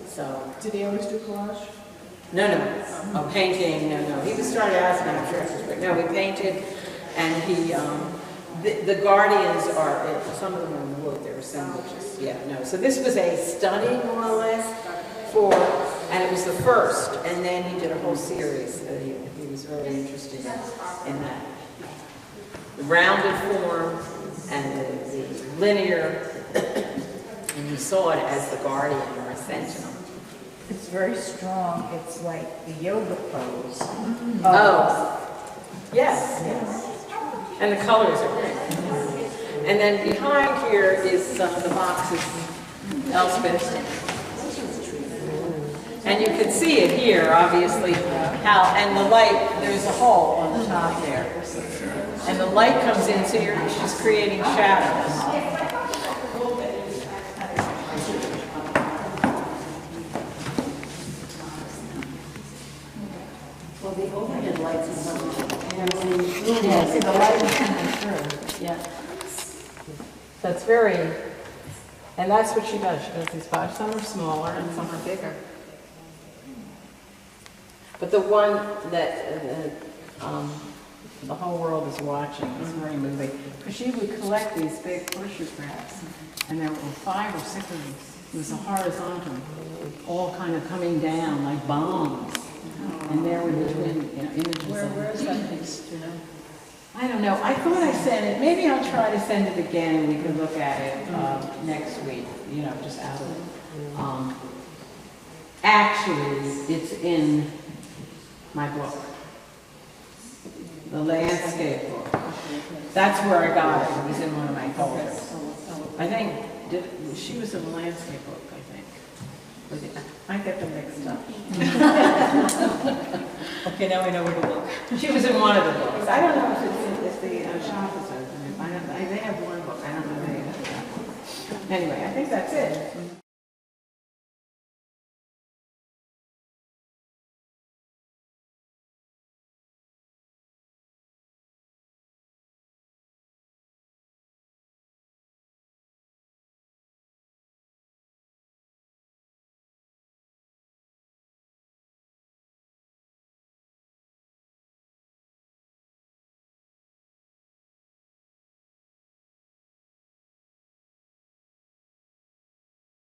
Speaker 12: So.
Speaker 8: Did he always do collage?
Speaker 12: No. Oh, painting, no. He was started out as an abstract, but no, we painted, and he, the Guardians are, some of them are in wood, they're assemblages. Yeah, no. So this was a study, more or less, and it was the first, and then he did a whole series that he was really interested in that. The rounded form and the linear, and he saw it as the Guardian or a sentinel.
Speaker 11: It's very strong. It's like the yoga pose.
Speaker 12: Yes. And the colors are great. And then behind here is the boxes, Elspeth. And you can see it here, obviously, how, and the light, there's a hole on the top there. And the light comes in, so she's creating shadows.
Speaker 4: Well, the overhead lights is on.
Speaker 12: Yes, the light is coming through. Yeah. That's very, and that's what she does. She does these boxes. Some are smaller and some are bigger. But the one that the whole world is watching is very moving. Because she would collect these big photographs, and there were 5 or 6 of them. It was a horizontal, all kind of coming down like bombs. And there were the twin images.
Speaker 8: Where is that piece? Do you know?
Speaker 12: I don't know. I thought I sent it. Maybe I'll try to send it again, and we can look at it next week. Just out of it. Actually, it's in my book, the landscape book. That's where I got it. It was in one of my folders. I think she was in the landscape book. I get them mixed up.
Speaker 8: Okay, now I know where to look.
Speaker 12: She was in one of the books. I don't know if the shop is open. They have one book. I don't know if they have that. Anyway, I think that's it.